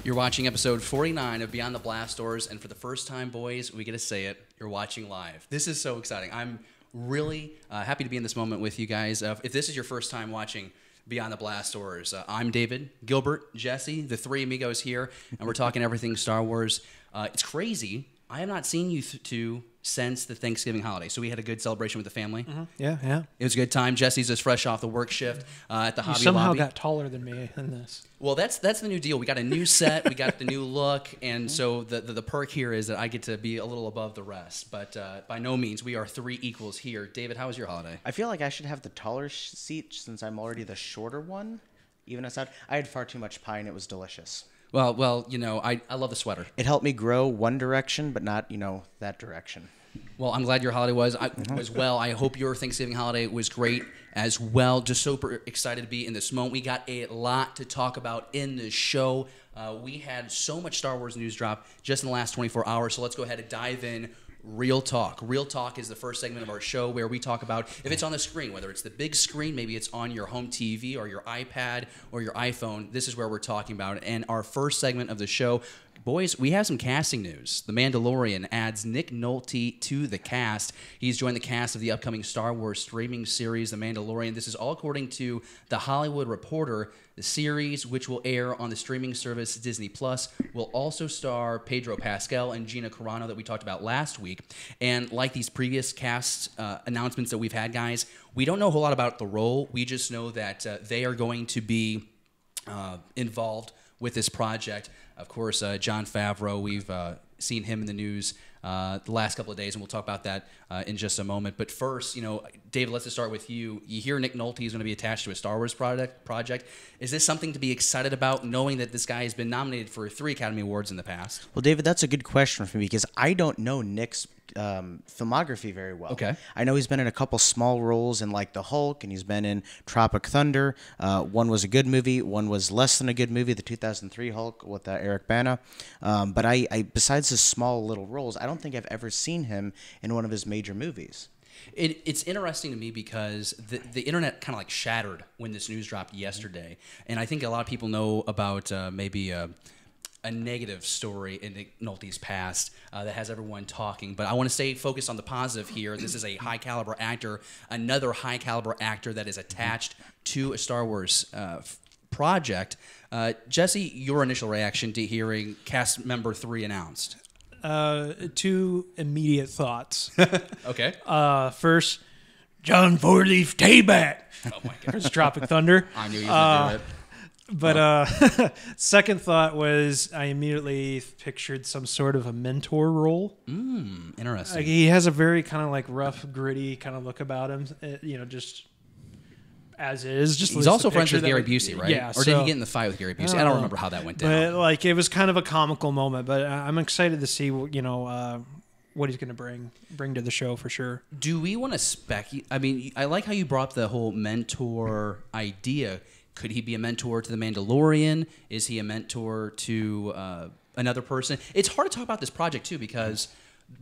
You're watching episode 49 of Beyond the Blast Doors, and for the first time, boys, we get to say it, you're watching live. This is so exciting. I'm really happy to be in this moment with you guys. If this is your first time watching Beyond the Blast Doors, I'm David, Gilbert, Jesse, the three amigos here, and we're talking everything Star Wars. It's crazy. I have not seen you two since the Thanksgiving holiday, so we had a good celebration with the family. Mm-hmm. Yeah. It was a good time. Jesse's just fresh off the work shift at the Hobby Lobby. You somehow got taller than me in this. Well, that's the new deal. We got a new set, we got the new look, and so the perk here is that I get to be a little above the rest. But by no means, we are three equals here. David, how was your holiday? I feel like I should have the taller seat since I'm already the shorter one. Even aside, I had far too much pie and it was delicious. Well, you know, I love the sweater. It helped me grow one direction, but not, that direction. Well, I'm glad your holiday was as well. I hope your Thanksgiving holiday was great as well. Just super excited to be in this moment. We got a lot to talk about in the show. We had so much Star Wars news drop just in the last 24 hours, so let's go ahead and dive in. Real Talk. Real Talk is the first segment of our show where we talk about if it's on the screen, whether it's the big screen, maybe it's on your home TV or your iPad or your iPhone. This is where we're talking about it. And our first segment of the show, boys, we have some casting news. The Mandalorian adds Nick Nolte to the cast. He's joined the cast of the upcoming Star Wars streaming series, The Mandalorian. This is all according to The Hollywood Reporter. The series, which will air on the streaming service Disney Plus, will also star Pedro Pascal and Gina Carano that we talked about last week. And like these previous cast announcements that we've had, guys, we don't know a whole lot about the role. We just know that they are going to be involved with this project. Of course, Jon Favreau, we've seen him in the news the last couple of days, and we'll talk about that in just a moment. But first, David, let's just start with you. You hear Nick Nolte is going to be attached to a Star Wars project. Is this something to be excited about, knowing that this guy has been nominated for 3 Academy Awards in the past? Well, David, that's a good question for me because I don't know Nick's filmography very well. Okay. I know he's been in a couple small roles in like The Hulk, and he's been in Tropic Thunder. One was a good movie, one was less than a good movie, the 2003 Hulk with Eric Bana. But I besides his small little roles, I don't think I've ever seen him in one of his major movies. It's interesting to me because the internet kind of like shattered when this news dropped yesterday, and I think a lot of people know about maybe a negative story in Nick Nolte's past that has everyone talking. But I want to stay focused on the positive here. This is a high-caliber actor, another high-caliber actor that is attached to a Star Wars project. Jesse, your initial reaction to hearing cast member 3 announced? 2 immediate thoughts. Okay. First, John Fourleaf Tayback. Oh, my God. It's Tropic Thunder. I knew you were going to do it. But second thought was I immediately pictured some sort of a mentor role. Interesting. Like he has a very kind of like rough, gritty kind of look about him. Just as is. He's also friends with Gary Busey, right? Yeah. Or did he get in the fight with Gary Busey? I don't remember how that went down. But like it was kind of a comical moment. But I'm excited to see what he's going to bring to the show for sure. Do we want to speculate? I mean, I like how you brought up the whole mentor idea. Could he be a mentor to the Mandalorian? Is he a mentor to another person? It's hard to talk about this project, too, because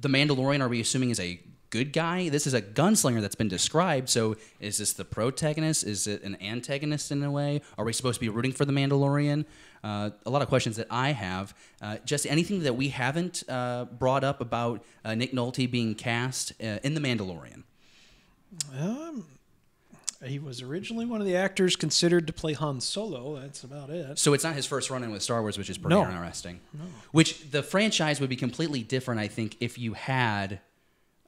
the Mandalorian, are we assuming, is a good guy? This is a gunslinger that's been described, so is this the protagonist? Is it an antagonist in a way? Are we supposed to be rooting for the Mandalorian? A lot of questions that I have. Jesse, anything that we haven't brought up about Nick Nolte being cast in the Mandalorian? He was originally one of the actors considered to play Han Solo. That's about it. So it's not his first run-in with Star Wars, which is pretty interesting. No. Which the franchise would be completely different, I think, if you had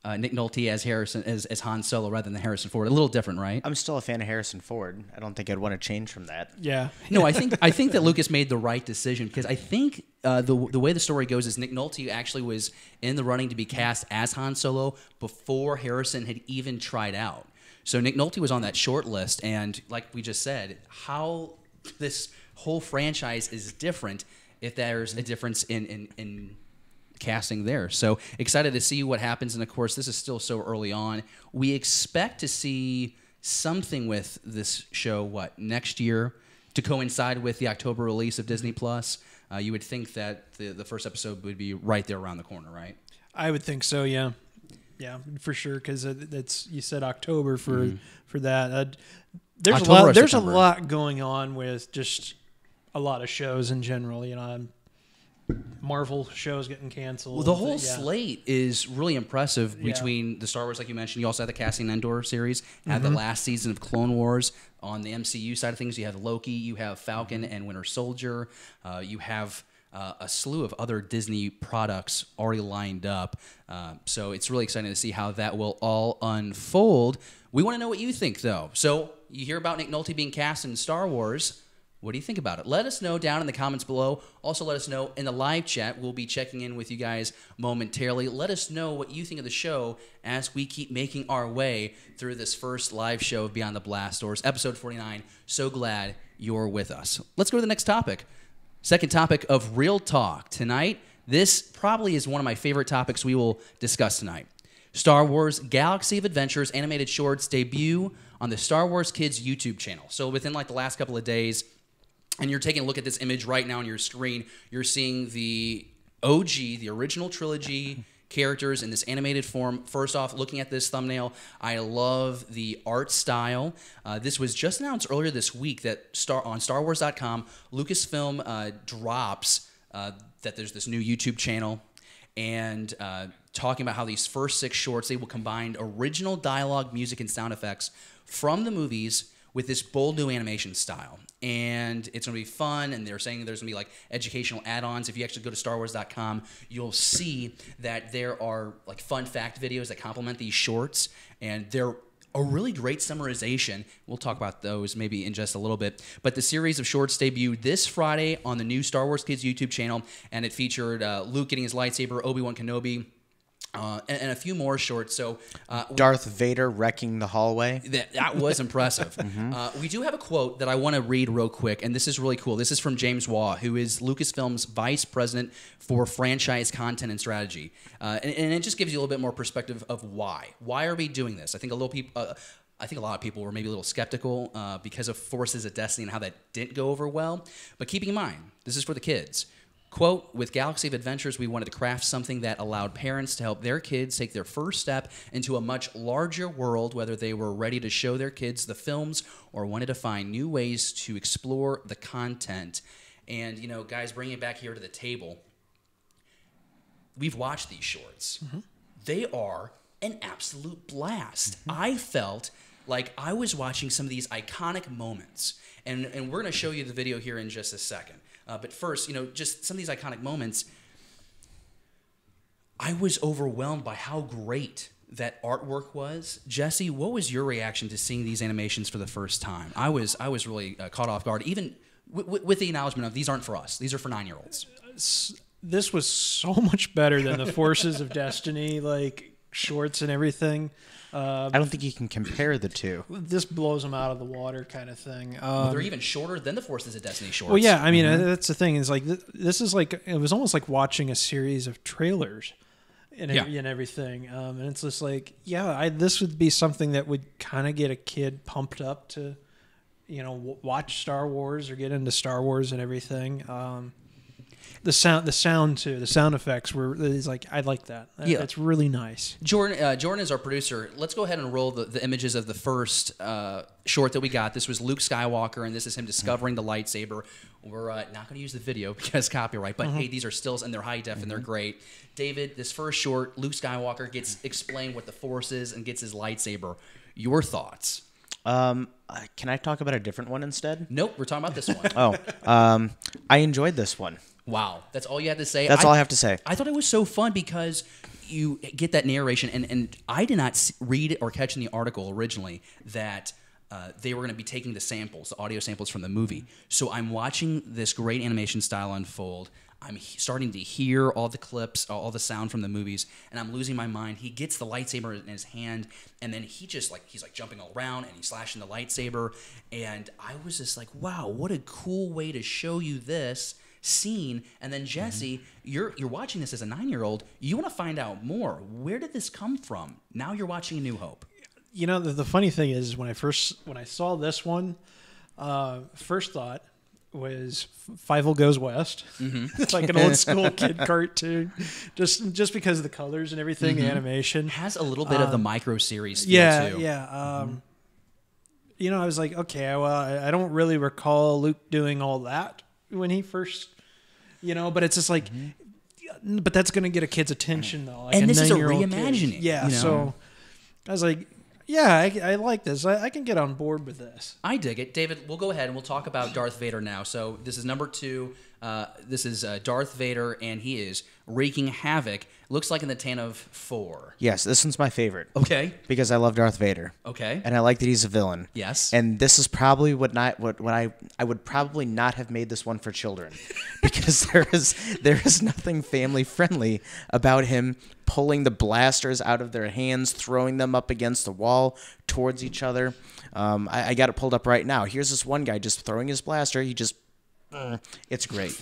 Nick Nolte as Han Solo rather than Harrison Ford. A little different, right? I'm still a fan of Harrison Ford. I don't think I'd want to change from that. Yeah. No, I think that Lucas made the right decision because I think the way the story goes is Nick Nolte actually was in the running to be cast as Han Solo before Harrison had even tried out. So Nick Nolte was on that short list, and like we just said, how this whole franchise is different if there's a difference in casting there. So excited to see what happens, and of course, this is still so early on. We expect to see something with this show, next year, to coincide with the October release of Disney Plus. You would think that the first episode would be right there around the corner, right? I would think so, yeah. Yeah, for sure, because you said October for that. There's a lot going on with just a lot of shows in general. Marvel shows getting canceled. Well, the whole slate is really impressive Yeah. between the Star Wars, like you mentioned. You also have the Cassian Andor series, have the last season of Clone Wars. On the MCU side of things, you have Loki, you have Falcon and Winter Soldier. You have a slew of other Disney products already lined up. So it's really exciting to see how that will all unfold. We want to know what you think, though. So you hear about Nick Nolte being cast in Star Wars. What do you think about it? Let us know down in the comments below. Also, let us know in the live chat. We'll be checking in with you guys momentarily. Let us know what you think of the show as we keep making our way through this first live show of Beyond the Blast Doors, episode 49. So glad you're with us. Let's go to the next topic. Second topic of Real Talk. Tonight, this probably is one of my favorite topics we will discuss tonight. Star Wars Galaxy of Adventures animated shorts debut on the Star Wars Kids YouTube channel. So within like the last couple of days, and you're taking a look at this image right now on your screen, you're seeing the OG, the original trilogy characters in this animated form. First off, looking at this thumbnail, I love the art style. This was just announced earlier this week that on StarWars.com, Lucasfilm drops that there's this new YouTube channel, and talking about how these first 6 shorts, they will combine original dialogue, music, and sound effects from the movies with this bold new animation style. And it's going to be fun, and they're saying there's going to be like educational add-ons. If you actually go to StarWars.com, you'll see that there are like fun fact videos that complement these shorts, and they're a really great summarization. We'll talk about those maybe in just a little bit. But the series of shorts debuted this Friday on the new Star Wars Kids YouTube channel, and it featured Luke getting his lightsaber, Obi-Wan Kenobi, and a few more shorts. So Darth Vader wrecking the hallway. That was impressive. We do have a quote that I want to read real quick, and this is really cool. This is from James Waugh, who is Lucasfilm's vice president for franchise content and strategy. And it just gives you a little bit more perspective of why. Why are we doing this? I think a lot of people were maybe a little skeptical because of Forces of Destiny and how that didn't go over well. But keeping in mind, this is for the kids. Quote, with Galaxy of Adventures, we wanted to craft something that allowed parents to help their kids take their first step into a much larger world, whether they were ready to show their kids the films or wanted to find new ways to explore the content. And, you know, guys, bringing it back here to the table, we've watched these shorts. They are an absolute blast. I felt like I was watching some of these iconic moments. And we're going to show you the video here in just a second. But first, you know, just some of these iconic moments, I was overwhelmed by how great that artwork was. Jesse, what was your reaction to seeing these animations for the first time? I was really caught off guard, even with the acknowledgement of these aren't for us. These are for 9-year-olds. This was so much better than the Forces of Destiny, like shorts and everything. I don't think you can compare the two. This blows them out of the water, kind of thing. They're even shorter than the Forces of Destiny shorts. Well, yeah, I mean, that's the thing. Is like this is like it was almost like watching a series of trailers and everything. And it's just like, this would be something that would kind of get a kid pumped up to, you know, watch Star Wars or get into Star Wars and everything. The sound too. The sound effects is like, I like that. Yeah, it's really nice. Jordan is our producer. Let's go ahead and roll the images of the first short that we got. This was Luke Skywalker, and this is him discovering the lightsaber. We're not going to use the video because copyright, but hey, these are stills and they're high def and they're great. David, this first short, Luke Skywalker gets explained what the Force is and gets his lightsaber. Your thoughts? Can I talk about a different one instead? Nope, we're talking about this one. I enjoyed this one. Wow, that's all you had to say? That's all I have to say. I thought it was so fun because you get that narration, and I did not read or catch in the article originally that they were going to be taking the samples, the audio samples from the movie. So I'm watching this great animation style unfold. I'm starting to hear all the clips, all the sound from the movies, and I'm losing my mind. He gets the lightsaber in his hand, and then he's like jumping all around, and he's slashing the lightsaber, and I was just like, wow, what a cool way to show you this scene. And then Jesse, you're watching this as a 9-year-old. You want to find out more. Where did this come from? Now you're watching A New Hope. You know, the funny thing is when I saw this one, first thought was Fievel Goes West. It's like an old school kid cartoon, just because of the colors and everything, the animation has a little bit of the micro series feel too. You know, I was like, okay, well, I don't really recall Luke doing all that when he first But it's just like, but that's gonna get a kid's attention though. Like and this is a reimagining. kid, Yeah. So I was like, yeah, I like this. I can get on board with this. I dig it. David, we'll go ahead and we'll talk about Darth Vader now. So this is number 2. This is Darth Vader, and he is wreaking havoc. Looks like in the Tantive 4. Yes, this one's my favorite. Okay. Because I love Darth Vader. Okay. And I like that he's a villain. Yes. And this is probably what I would probably not have made this one for children, because there is nothing family friendly about him pulling the blasters out of their hands, throwing them up against the wall towards each other. I got it pulled up right now. Here's this one guy just throwing his blaster. He just, it's great.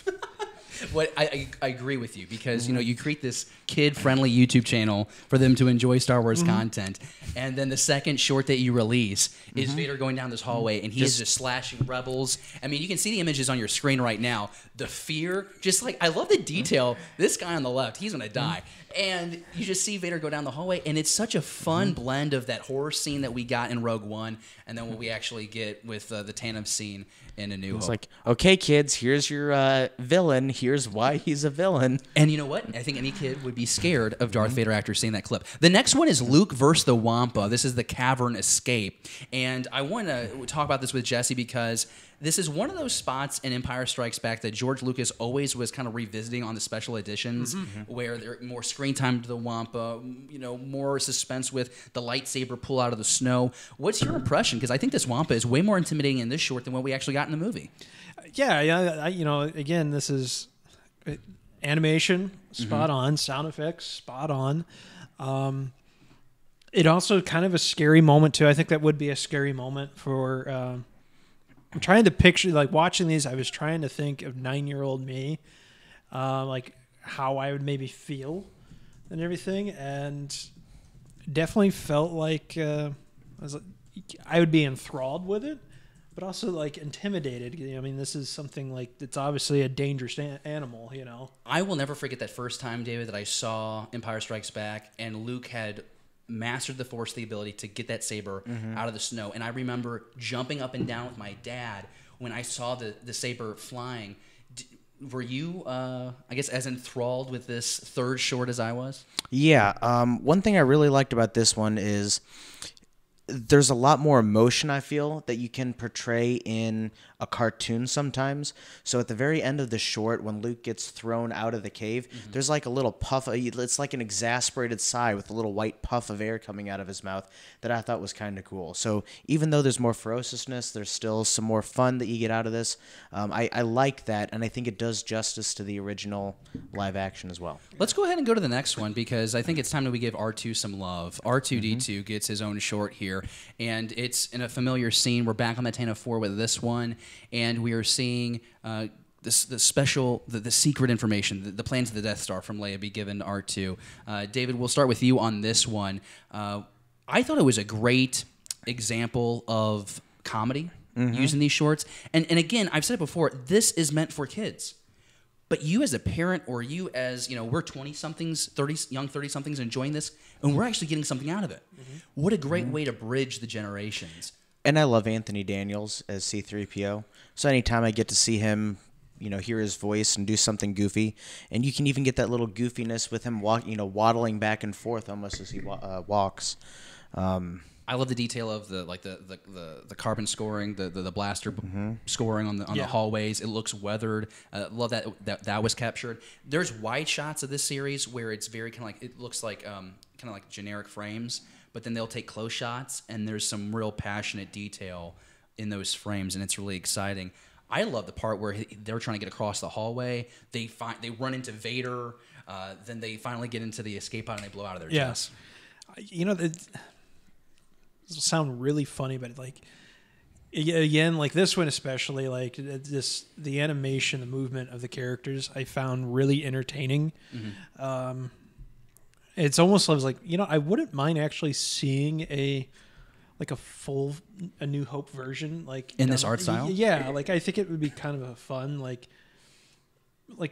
What I agree with you, because you create this kid-friendly YouTube channel for them to enjoy Star Wars content, and then the second short that you release is Vader going down this hallway, and he is just slashing rebels. I mean, you can see the images on your screen right now. The fear, just like, I love the detail. This guy on the left, he's gonna die, and you just see Vader go down the hallway, and it's such a fun blend of that horror scene that we got in Rogue One, and then what we actually get with the Tantive scene in A New Hope. It's like, okay, kids, here's your villain. Here's why he's a villain. And you know what? I think any kid would be scared of Darth Vader after seeing that clip. The next one is Luke versus the Wampa. This is the Cavern Escape. And I want to talk about this with Jesse, because this is one of those spots in Empire Strikes Back that George Lucas always was kind of revisiting on the special editions, where there's more screen time to the Wampa, more suspense with the lightsaber pull out of the snow. What's your impression? Because I think this Wampa is way more intimidating in this short than what we actually got in the movie. Yeah. Again, this is animation spot on, sound effects spot on. It also kind of a scary moment too. I think that would be a scary moment for. I'm trying to picture, like, watching these, I was trying to think of 9-year-old me, like how I would maybe feel and everything, and definitely felt like I would be enthralled with it, but also like intimidated. I mean, this is something like, it's obviously a dangerous animal, I will never forget that first time, David, that I saw Empire Strikes Back, and Luke had mastered the Force, the ability to get that saber out of the snow. And I remember jumping up and down with my dad when I saw the saber flying. Were you, I guess, as enthralled with this third short as I was? Yeah. One thing I really liked about this one is there's a lot more emotion, I feel, that you can portray in a cartoon sometimes. So at the very end of the short, when Luke gets thrown out of the cave, there's like a little puff. It's like an exasperated sigh with a little white puff of air coming out of his mouth that I thought was kind of cool. So even though there's more ferociousness, there's still some more fun that you get out of this. I like that, and I think it does justice to the original live action as well. Let's go ahead and go to the next one, because I think it's time that we give R2 some love. R2-D2 gets his own short here, and it's in a familiar scene. We're back on the Tantive 4 with this one, and we are seeing the secret information, the plans of the Death Star from Leia be given to R2. David, we'll start with you on this one. I thought it was a great example of comedy using these shorts. And again, I've said it before, this is meant for kids. But you as a parent, or you as, we're 20-somethings, young 30-somethings enjoying this, and we're actually getting something out of it. What a great way to bridge the generations. And I love Anthony Daniels as C-3PO. So anytime I get to see him, hear his voice and do something goofy, and you can even get that little goofiness with him waddling back and forth almost as he walks. I love the detail of the carbon scoring, the blaster scoring on the hallways. It looks weathered. Love that was captured. There's wide shots of this series where it's very kind of like, it looks like kind of like generic frames, but then they'll take close shots, and there's some real passionate detail in those frames, and it's really exciting. I love the part where they're trying to get across the hallway. They run into Vader, then they finally get into the escape pod and they blow out of their chests. This will sound really funny, but like, again, like this one especially, like the animation, the movement of the characters, I found really entertaining. It's almost like, I wouldn't mind actually seeing a full A New Hope version, like in this art style. Yeah, like I think it would be kind of a fun, like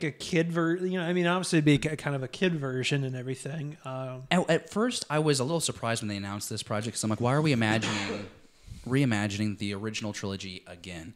a kid version. Obviously it'd be kind of a kid version and everything. At first, I was a little surprised when they announced this project, because I'm like, why are we reimagining the original trilogy again?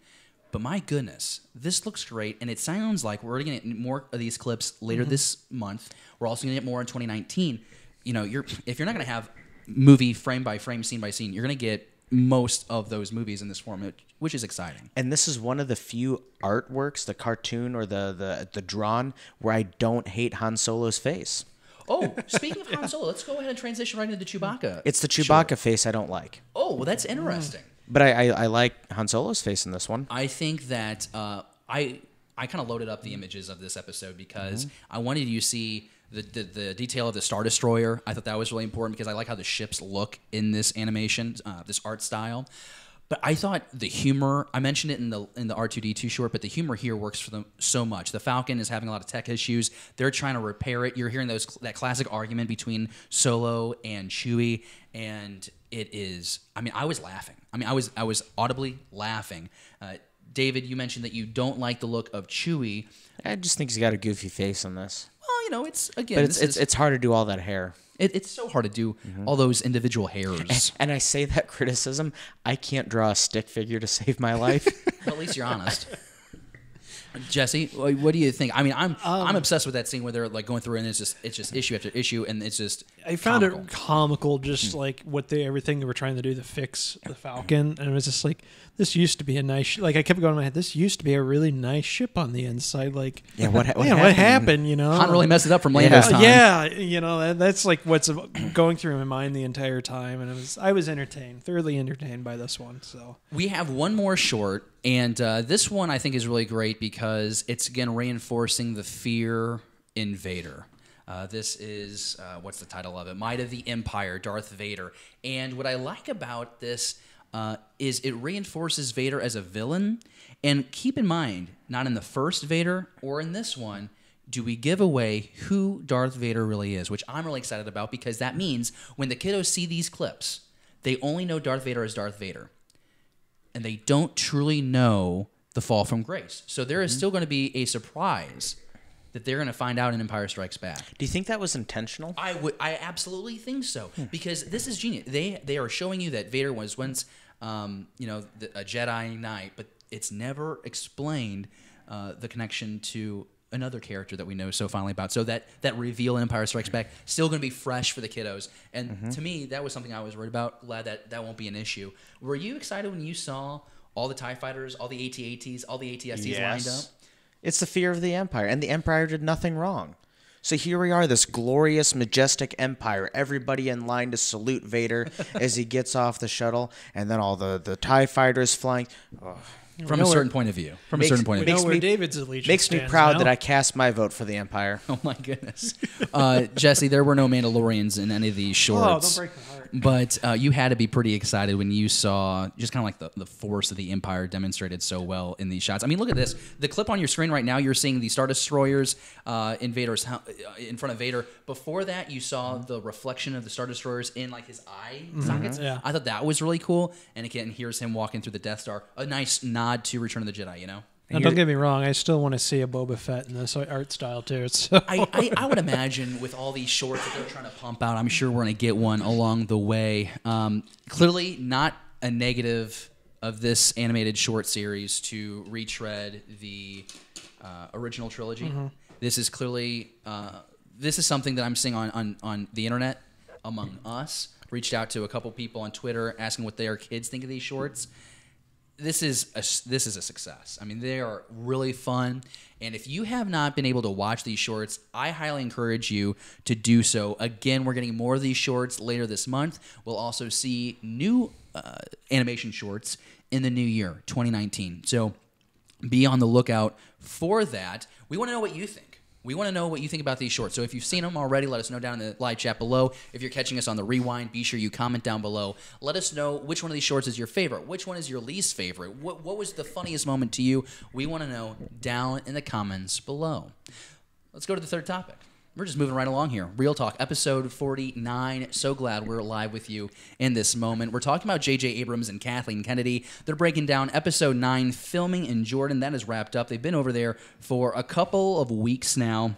But my goodness, this looks great, and it sounds like we're going to get more of these clips later this month. We're also going to get more in 2019. You know, if you're not going to have movie frame by frame, scene by scene, you're going to get most of those movies in this format, which is exciting. And this is one of the few artworks, the cartoon or the drawn, where I don't hate Han Solo's face. Oh, speaking of Han Solo, let's go ahead and transition right into the Chewbacca. It's the Chewbacca face I don't like. Oh, well, that's interesting. But I like Han Solo's face in this one. I think that I kind of loaded up the images of this episode because I wanted you to see the detail of the Star Destroyer. I thought that was really important because I like how the ships look in this animation, this art style. But I thought the humor, I mentioned it in the R2-D2 short, but the humor here works for them so much. The Falcon is having a lot of tech issues. They're trying to repair it. You're hearing that classic argument between Solo and Chewie, and it is, I mean, I was laughing. I mean, I was audibly laughing. David, you mentioned that you don't like the look of Chewie. I just think he's got a goofy face on this. Well, you know, it's, again... But it's hard to do all that hair. It's so hard to do all those individual hairs. And I say that criticism. I can't draw a stick figure to save my life. At least you're honest. Jesse, what do you think? I mean, I'm obsessed with that scene where they're like going through and it's just issue after issue, and it's just I found it comical, just like everything they were trying to do to fix the Falcon, and it was just like, this used to be a nice like I kept going in my head, this used to be a really nice ship on the inside. Like, yeah, what happened? You know, Han really messed it up from Lando's time. Yeah, you know, that's like what's going through my mind the entire time, and I was thoroughly entertained by this one. So we have one more short. And this one I think is really great because it's, again, reinforcing the fear in Vader. This is, what's the title of it? Might of the Empire, Darth Vader. And what I like about this is it reinforces Vader as a villain. And keep in mind, not in the first Vader or in this one do we give away who Darth Vader really is, which I'm really excited about because that means when the kiddos see these clips, they only know Darth Vader as Darth Vader. And they don't truly know the fall from grace. So there is still going to be a surprise that they're going to find out in Empire Strikes Back. Do you think that was intentional? I absolutely think so because this is genius. They are showing you that Vader was once, a Jedi Knight, but it's never explained the connection to another character that we know so finally about. So that reveal in Empire Strikes Back still going to be fresh for the kiddos. And to me, that was something I was worried about. Glad that won't be an issue. Were you excited when you saw all the TIE fighters, all the AT-ATs, all the AT-STs lined up? It's the fear of the Empire, and the Empire did nothing wrong. So here we are, this glorious, majestic Empire. Everybody in line to salute Vader as he gets off the shuttle, and then all the TIE fighters flying. Oh. From a certain point of view. David's allegiance makes me proud that I cast my vote for the Empire. Oh my goodness, Jesse, there were no Mandalorians in any of these shorts. Oh, don't break my heart. But you had to be pretty excited when you saw just kind of like the force of the Empire demonstrated so well in these shots. I mean, look at this. The clip on your screen right now, you're seeing the Star Destroyers in front of Vader. Before that, you saw the reflection of the Star Destroyers in like his eye sockets. Yeah. I thought that was really cool. And again, here's him walking through the Death Star. A nice nod to Return of the Jedi, you know? Now, don't get me wrong. I still want to see a Boba Fett in this art style, too. So. I would imagine with all these shorts that they're trying to pump out, I'm sure we're going to get one along the way. Clearly not a negative of this animated short series to retread the original trilogy. Mm-hmm. This is clearly this is something that I'm seeing on the internet among us. Reached out to a couple people on Twitter asking what their kids think of these shorts. This is a success. I mean, they are really fun. And if you have not been able to watch these shorts, I highly encourage you to do so. Again, we're getting more of these shorts later this month. We'll also see new animation shorts in the new year, 2019. So be on the lookout for that. We want to know what you think. We want to know what you think about these shorts. So if you've seen them already, let us know down in the live chat below. If you're catching us on the rewind, be sure you comment down below. Let us know which one of these shorts is your favorite. Which one is your least favorite? What was the funniest moment to you? We want to know down in the comments below. Let's go to the third topic. We're just moving right along here. Real Talk, episode 49. So glad we're live with you in this moment. We're talking about J.J. Abrams and Kathleen Kennedy. They're breaking down episode 9, filming in Jordan. That is wrapped up. They've been over there for a couple of weeks now.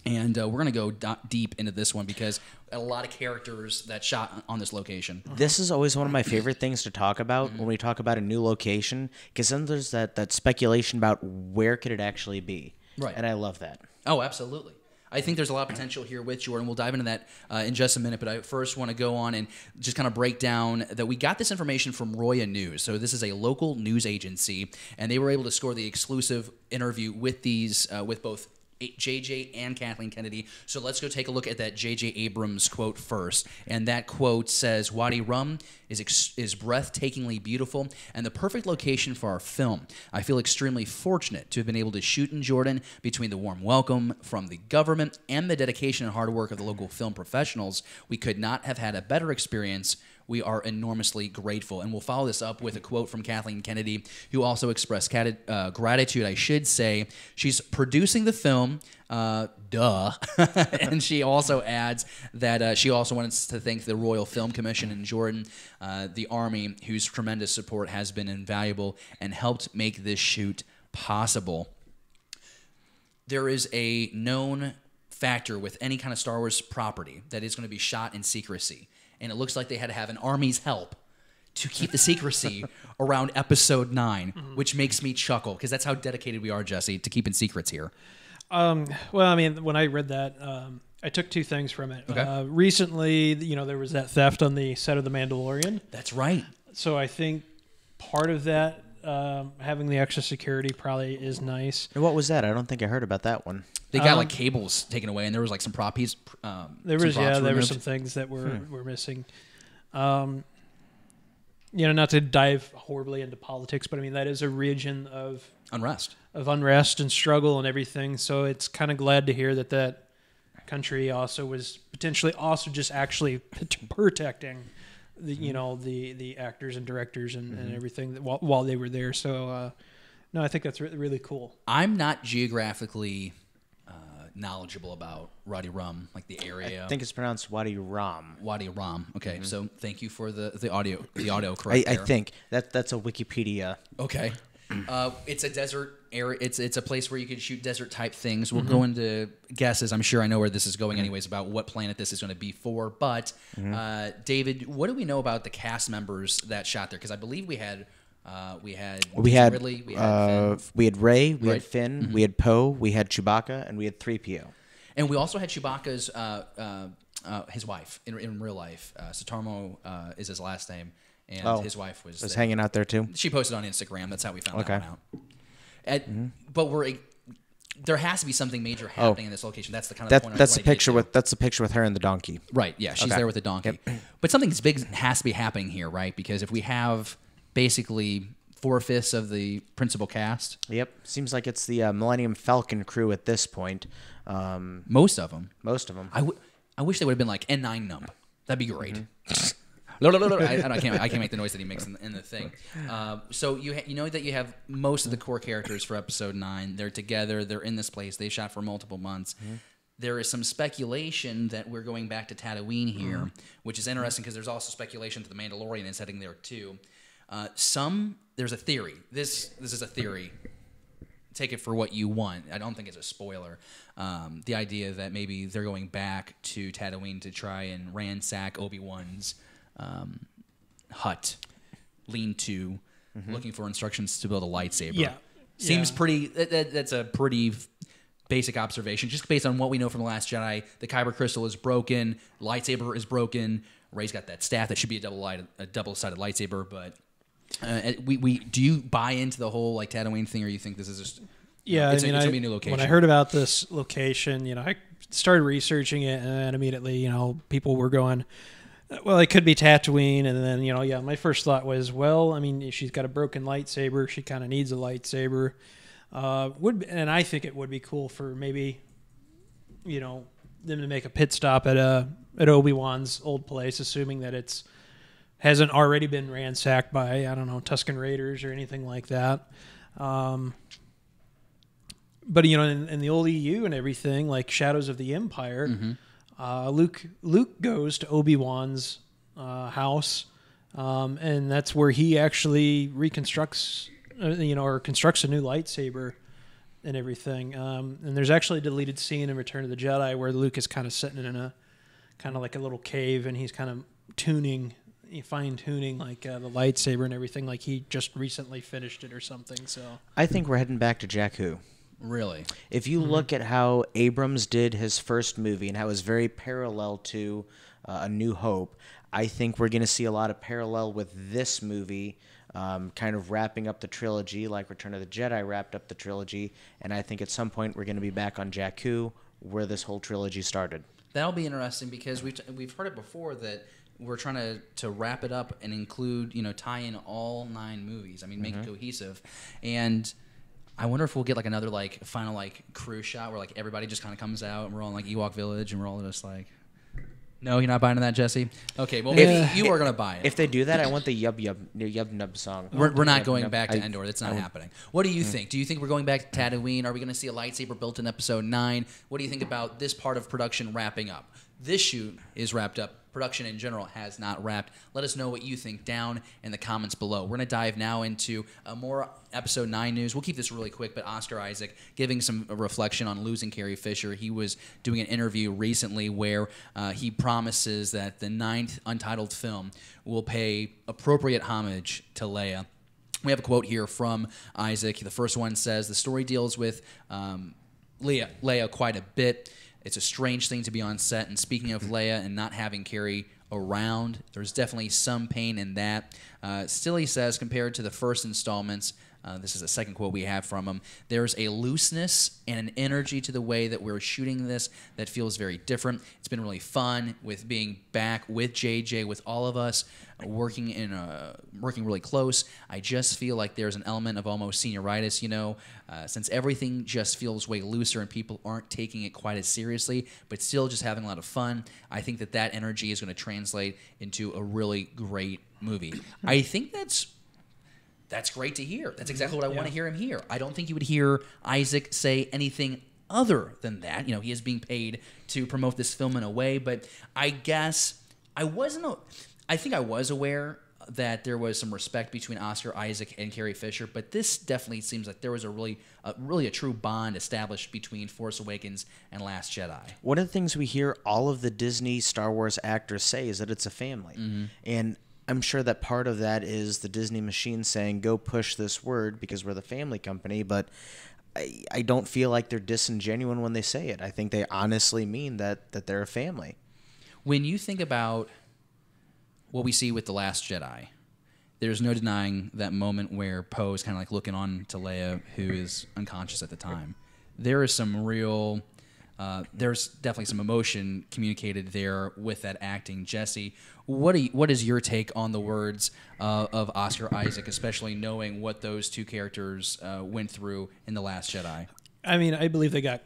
And we're going to go deep into this one because a lot of characters that shot on this location. This is always one of my favorite things to talk about when we talk about a new location, because then there's that speculation about where could it actually be. Right. And I love that. Oh, absolutely. I think there's a lot of potential here with Jordan. We'll dive into that in just a minute, but I first want to go on and just kind of break down that we got this information from Roya News. So this is a local news agency, and they were able to score the exclusive interview with these, with both JJ and Kathleen Kennedy. So let's go take a look at that JJ Abrams quote first. And that quote says, Wadi Rum is breathtakingly beautiful and the perfect location for our film. I feel extremely fortunate to have been able to shoot in Jordan. Between the warm welcome from the government and the dedication and hard work of the local film professionals, we could not have had a better experience. We are enormously grateful. And we'll follow this up with a quote from Kathleen Kennedy, who also expressed gratitude, I should say. She's producing the film, and she also adds that she also wants to thank the Royal Film Commission in Jordan, the Army, whose tremendous support has been invaluable and helped make this shoot possible. There is a known factor with any kind of Star Wars property that is going to be shot in secrecy. And it looks like they had to have an army's help to keep the secrecy around Episode 9, which makes me chuckle, because that's how dedicated we are, Jesse, to keeping secrets here. Well, I mean, when I read that, I took two things from it. Okay. Recently, there was that theft on the set of The Mandalorian. That's right. So I think part of that, having the extra security probably is nice. And what was that? I don't think I heard about that one. They got like cables taken away, and there was like some prop pieces. There were some things that were missing. Not to dive horribly into politics, but I mean that is a region of unrest and struggle and everything. So it's kind of glad to hear that country also was potentially also just actually protecting the actors and directors and everything while they were there. So no, I think that's really cool. I'm not geographically knowledgeable about Wadi Rum, like the area. I think it's pronounced Wadi Rum. Wadi Rum. Okay, so thank you for the audio correct. I think that's a Wikipedia. Okay, it's a desert area. It's a place where you can shoot desert type things. We'll go into guesses. I'm sure I know where this is going, anyways, about what planet this is going to be for. But David, what do we know about the cast members that shot there? Because I believe we had Ridley, we had Rey, we had Finn, we had Poe, we had Chewbacca, and we had 3PO. And we also had Chewbacca's his wife in real life. Satarmo is his last name, and his wife was hanging out there too. She posted on Instagram. That's how we found that one out. But there has to be something major happening in this location. That's the kind of point. That's the picture with her and the donkey. Right. Yeah, she's there with the donkey. Yep. But something big has to be happening here, right? Because if we have basically 4/5 of the principal cast. Yep. Seems like it's the Millennium Falcon crew at this point. Most of them. I wish they would have been like N9 Nump. That'd be great. No. I can't make the noise that he makes in the thing. So you know that you have most of the core characters for Episode 9. They're together. They're in this place. They shot for multiple months. There is some speculation that we're going back to Tatooine here, which is interesting because there's also speculation that the Mandalorian is heading there too. There's a theory. This is a theory. Take it for what you want. I don't think it's a spoiler. The idea that maybe they're going back to Tatooine to try and ransack Obi-Wan's hut, lean-to, looking for instructions to build a lightsaber. Yeah. Seems pretty... That's a pretty basic observation. Just based on what we know from The Last Jedi, the Kyber crystal is broken, lightsaber is broken, Rey's got that staff that should be a double-sided lightsaber, but... do you buy into the whole like Tatooine thing, or you think this is just it's gonna be a new location? When I heard about this location, I started researching it, and immediately people were going, well, it could be Tatooine, and then my first thought was, well, I mean, if she's got a broken lightsaber, she kind of needs a lightsaber. And I think it would be cool for maybe them to make a pit stop at Obi-Wan's old place, assuming that it's hasn't already been ransacked by, I don't know, Tusken Raiders or anything like that. But, in the old EU and everything, like Shadows of the Empire, Luke goes to Obi-Wan's house, and that's where he actually reconstructs, or constructs a new lightsaber and everything. And there's actually a deleted scene in Return of the Jedi where Luke is kind of sitting in a kind of like a little cave, and he's kind of fine-tuning like the lightsaber and everything, like he just recently finished it or something. So I think we're heading back to Jakku. Really? If you look at how Abrams did his first movie and how it was very parallel to A New Hope, I think we're going to see a lot of parallel with this movie, kind of wrapping up the trilogy like Return of the Jedi wrapped up the trilogy. And I think at some point we're going to be back on Jakku, where this whole trilogy started. That'll be interesting because we've heard it before that we're trying to wrap it up and include, tie in all 9 movies. I mean, make it cohesive. And I wonder if we'll get like another like final like crew shot where like everybody just kind of comes out and we're all in like Ewok Village and we're all just like, no, you're not buying that, Jesse? Okay, well, maybe you are going to buy it. If they do that, I want the Yub Nub song. We're not going back to Endor. That's not happening. What do you think? Do you think we're going back to Tatooine? Are we going to see a lightsaber built in Episode 9? What do you think about this part of production wrapping up? This shoot is wrapped up. Production in general has not wrapped. Let us know what you think down in the comments below. We're going to dive now into more Episode 9 news. We'll keep this really quick, but Oscar Isaac giving some reflection on losing Carrie Fisher. He was doing an interview recently where he promises that the 9th untitled film will pay appropriate homage to Leia. We have a quote here from Isaac. The first one says, the story deals with Leia quite a bit. It's a strange thing to be on set, and speaking of Leia and not having Carrie around, there's definitely some pain in that. Still, he says, compared to the first installments, this is the second quote we have from him, there's a looseness and an energy to the way that we're shooting this that feels very different. It's been really fun with being back with JJ, with all of us, working really close. I just feel like there's an element of almost senioritis, since everything just feels way looser and people aren't taking it quite as seriously, but still just having a lot of fun. I think that energy is going to translate into a really great movie. I think that's great to hear. That's exactly what I want to hear him hear. I don't think you would hear Isaac say anything other than that. He is being paid to promote this film in a way, but I guess I think I was aware that there was some respect between Oscar Isaac and Carrie Fisher, but this definitely seems like there was a really a true bond established between Force Awakens and Last Jedi. One of the things we hear all of the Disney Star Wars actors say is that it's a family. And I'm sure that part of that is the Disney machine saying, go push this word because we're the family company, but I don't feel like they're disingenuous when they say it. I think they honestly mean that they're a family. When you think about what we see with The Last Jedi, there's no denying that moment where Poe is kind of like looking on to Leia, who is unconscious at the time. There is some real... there's definitely some emotion communicated there with that acting. Jesse, what is your take on the words of Oscar Isaac, especially knowing what those two characters went through in The Last Jedi? I mean, I believe they got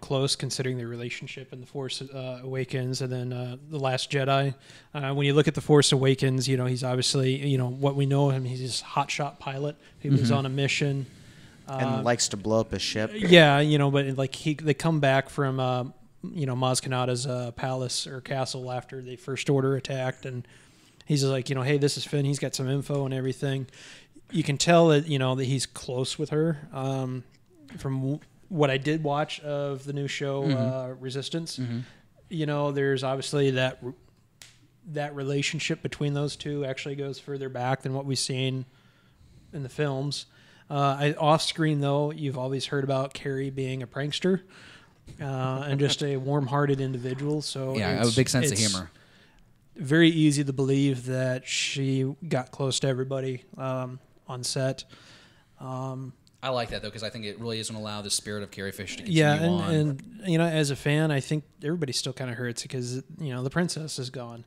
close considering their relationship in The Force Awakens and then The Last Jedi. When you look at The Force Awakens, he's obviously, what we know of him, he's this hotshot pilot. He was on a mission. And likes to blow up his ship. Yeah, but like they come back from Maz Kanata's palace or castle after the First Order attacked, and he's like, hey, this is Finn. He's got some info and everything. You can tell that that he's close with her. From what I did watch of the new show Resistance, there's obviously that relationship between those two actually goes further back than what we've seen in the films. Off screen, though, you've always heard about Carrie being a prankster and just a warm-hearted individual. So yeah, I have a big sense of humor. Very easy to believe that she got close to everybody on set. I like that, though, because I think it really is going to allow the spirit of Carrie Fisher to continue on. And as a fan, I think everybody still kind of hurts because the princess is gone.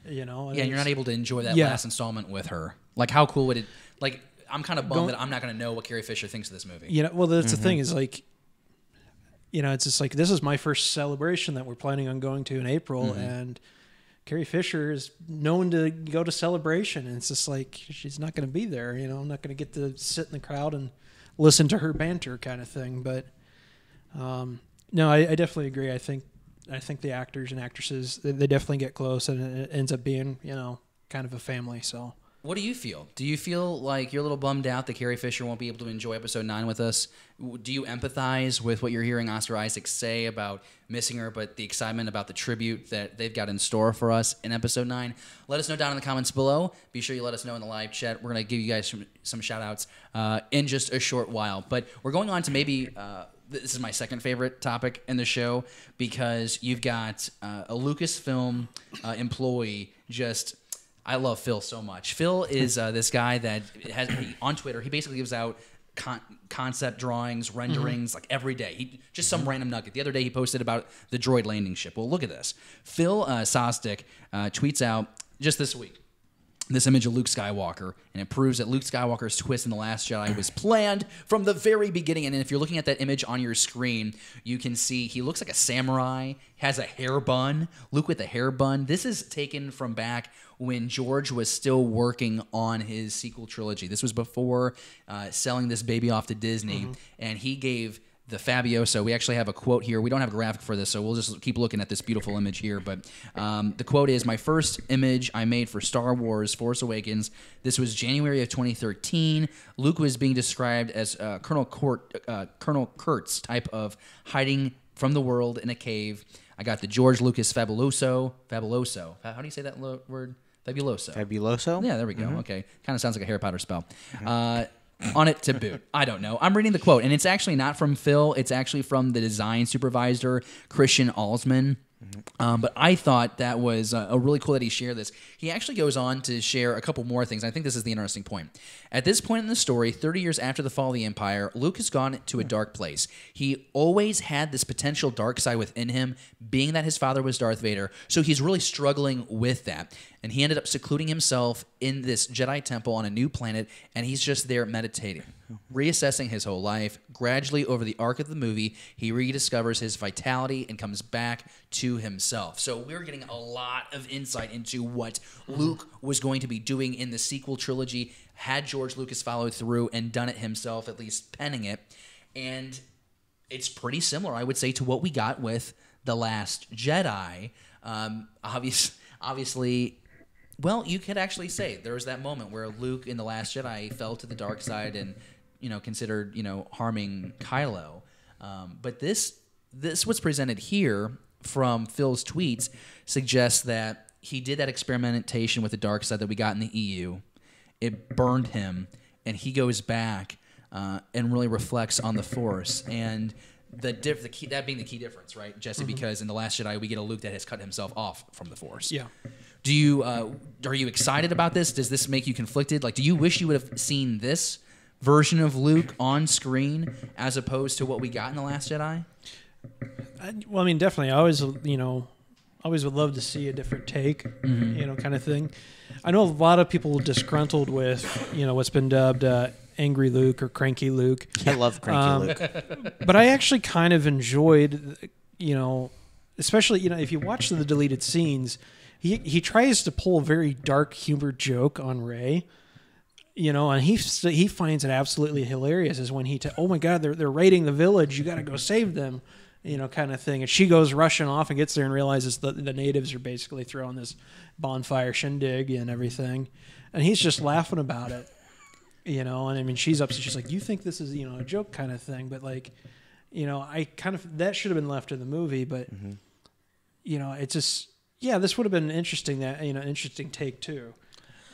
Yeah, and you're not able to enjoy that last installment with her. Like, how cool would it? Like, I'm kind of bummed that I'm not going to know what Carrie Fisher thinks of this movie. Well, that's the thing is like, it's just like this is my first celebration that we're planning on going to in April, and Carrie Fisher is known to go to celebration, and it's just like she's not going to be there. I'm not going to get to sit in the crowd and listen to her banter kind of thing. But no, I definitely agree. I think the actors and actresses they definitely get close, and it ends up being kind of a family. So. what do you feel? Do you feel like you're a little bummed out that Carrie Fisher won't be able to enjoy Episode 9 with us? Do you empathize with what you're hearing Oscar Isaac say about missing her, but the excitement about the tribute that they've got in store for us in Episode 9? Let us know down in the comments below. Be sure you let us know in the live chat. We're going to give you guys some shout-outs in just a short while. But we're going on to maybe... this is my second favorite topic in the show because you've got a Lucasfilm employee just... I love Phil so much. Phil is this guy that on Twitter, he basically gives out concept drawings, renderings, like every day. Just some random nugget. The other day he posted about the droid landing ship. Well, look at this. Phil Szostak tweets out just this week this image of Luke Skywalker, and it proves that Luke Skywalker's twist in The Last Jedi was planned from the very beginning. And if you're looking at that image on your screen, you can see he looks like a samurai, has a hair bun, Luke with a hair bun. This is taken from back when George was still working on his sequel trilogy. This was before selling this baby off to Disney, and he gave the Fabioso. We actually have a quote here. We don't have a graphic for this, so we'll just keep looking at this beautiful image here. But the quote is, "My first image I made for Star Wars Force Awakens. This was January of 2013. Luke was being described as Colonel Kurtz type of hiding from the world in a cave. I got the George Lucas Fabuloso. How do you say that word? Fabuloso. Fabuloso? Yeah, there we go. Okay. Kind of sounds like a Harry Potter spell. On it to boot. I don't know. I'm reading the quote, and it's actually not from Phil. It's actually from the design supervisor, Christian Alsman. But I thought that was really cool that he shared this. He actually goes on to share a couple more things. I think this is the interesting point. At this point in the story, 30 years after the fall of the Empire, Luke has gone to a dark place. He always had this potential dark side within him, being that his father was Darth Vader, so he's really struggling with that. And he ended up secluding himself in this Jedi temple on a new planet, and he's just there meditating, reassessing his whole life. Gradually, over the arc of the movie, he rediscovers his vitality and comes back to himself. So we're getting a lot of insight into what Luke was going to be doing in the sequel trilogy had George Lucas followed through and done it himself, at least penning it. And it's pretty similar, I would say, to what we got with The Last Jedi. Obviously, well, you could actually say there was that moment where Luke in The Last Jedi fell to the dark side and, considered, harming Kylo. But this what's presented here from Phil's tweets suggests that he did that experimentation with the dark side that we got in the EU. It burned him, and he goes back and really reflects on the Force. And that being the key difference, right, Jesse? Because in The Last Jedi, we get a Luke that has cut himself off from the Force. Yeah. Are you excited about this? Does this make you conflicted? Like, do you wish you would have seen this version of Luke on screen as opposed to what we got in The Last Jedi? Well, I mean, definitely. I always, always would love to see a different take, kind of thing. I know a lot of people disgruntled with, what's been dubbed Angry Luke or Cranky Luke. I love Cranky Luke. But I actually kind of enjoyed, especially, if you watch the deleted scenes, he tries to pull a very dark humor joke on Rey, and he finds it absolutely hilarious is when oh my God, they're raiding the village, you got to go save them, kind of thing. And she goes rushing off and gets there and realizes that the natives are basically throwing this bonfire shindig and everything. And he's just laughing about it, and I mean, she's upset. She's like, you think this is, a joke kind of thing. But like, I kind of, that should have been left in the movie, but it's just, yeah, this would have been interesting interesting take too.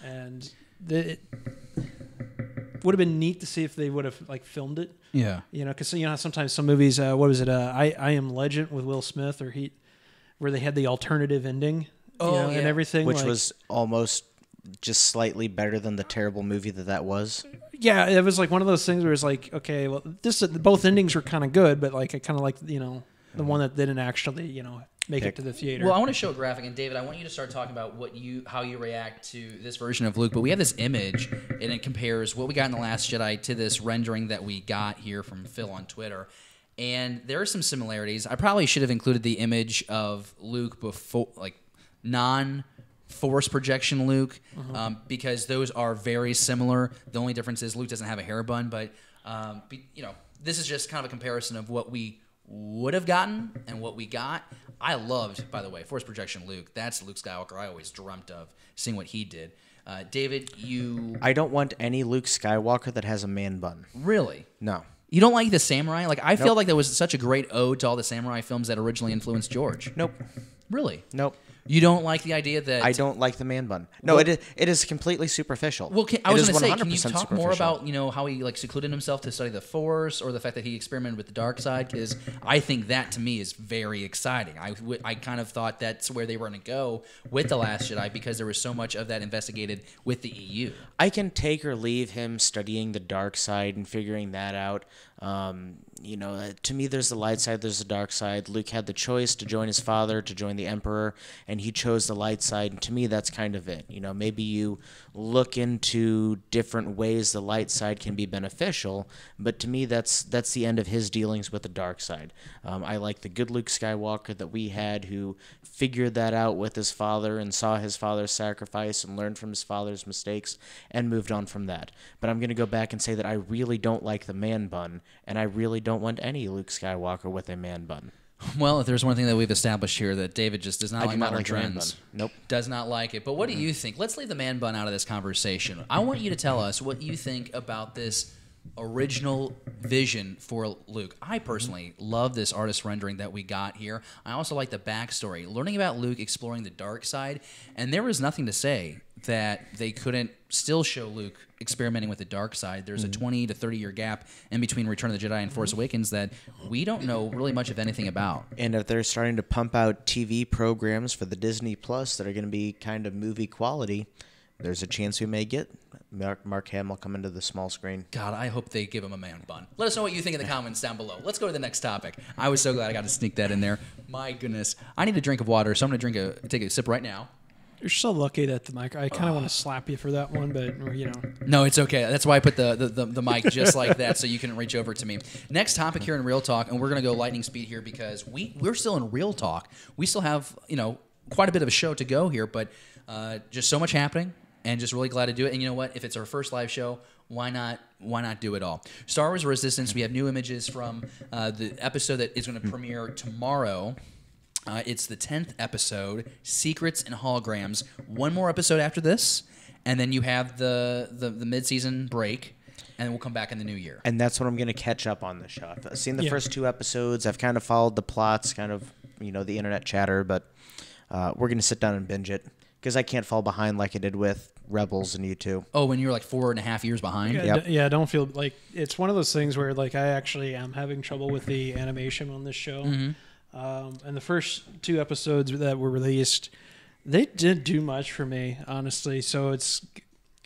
And it would have been neat to see if they would have like filmed it. Yeah. Because sometimes some movies, what was it? I Am Legend with Will Smith, where they had the alternative ending. And everything, which was almost just slightly better than the terrible movie that was. Yeah, it was like one of those things where it's like, okay, well, both endings were kind of good, but like I kind of like the one that didn't actually make it to the theater. Well, I want to show a graphic, and David, I want you to start talking about how you react to this version of Luke. But we have this image, and it compares what we got in The Last Jedi to this rendering that we got here from Phil on Twitter. And there are some similarities. I probably should have included the image of Luke before, like non-force projection Luke, because those are very similar. The only difference is Luke doesn't have a hair bun, but this is just kind of a comparison of what we would have gotten and what we got. I loved, by the way, force projection Luke. That's Luke Skywalker I always dreamt of, seeing what he did. David, I don't want any Luke Skywalker that has a man bun. Really? No. You don't like the samurai? Like, I feel like that was such a great ode to all the samurai films that originally influenced George. Nope. Really? Nope. You don't like the idea that... I don't like the man bun. No, it is completely superficial. Well, I was going to say, can you 100% talk more superficial. about how he secluded himself to study the Force, or the fact that he experimented with the dark side? Because I think that to me is very exciting. I kind of thought that's where they were going to go with The Last Jedi, because there was so much of that investigated with the EU. I can take or leave him studying the dark side and figuring that out. To me, there's the light side, there's the dark side. Luke had the choice to join his father, to join the Emperor, and he chose the light side. And to me, that's kind of it. Maybe you look into different ways the light side can be beneficial, but to me, that's the end of his dealings with the dark side. I like the good Luke Skywalker that we had, who figured that out with his father and saw his father's sacrifice and learned from his father's mistakes and moved on from that. But I'm going to go back and say that I really don't like the man bun, and I really don't want any Luke Skywalker with a man bun. Well, if there's one thing that we've established here, that David just does not like modern trends. Nope. Does not like it. But what do you think? Let's leave the man bun out of this conversation. I want you to tell us what you think about this original vision for Luke. I personally love this artist rendering that we got here. I also like the backstory. Learning about Luke exploring the dark side, and there was nothing to say that they couldn't still show Luke experimenting with the dark side. There's a 20 to 30 year gap in between Return of the Jedi and Force Awakens that we don't know really much of anything about. And if they're starting to pump out TV programs for the Disney Plus that are going to be kind of movie quality, there's a chance we may get Mark Hamill come into the small screen. God, I hope they give him a man bun. Let us know what you think in the comments down below. Let's go to the next topic. I was so glad I got to sneak that in there. My goodness. I need a drink of water, so I'm going to take a sip right now. You're so lucky that the mic. I kind of want to slap you for that one, but No, it's okay. That's why I put the mic just like that, so you can reach over to me. Next topic here in Real Talk, and we're going to go lightning speed here because we're still in Real Talk. We still have quite a bit of a show to go here, but just so much happening, and just really glad to do it. And you know what? If it's our first live show, why not do it all? Star Wars Resistance. We have new images from the episode that is going to premiere tomorrow. It's the 10th episode, Secrets and Holograms. One more episode after this, and then you have the mid-season break, and we'll come back in the new year. And that's what I'm going to catch up on the show. I've seen the first 2 episodes. I've kind of followed the plots, kind of, the internet chatter, but we're going to sit down and binge it because I can't fall behind like I did with Rebels and U2. Oh, when you're like 4.5 years behind? Yeah, don't feel like it's one of those things where I actually am having trouble with the animation on this show. Mm-hmm. And the first 2 episodes that were released, they didn't do much for me, honestly. So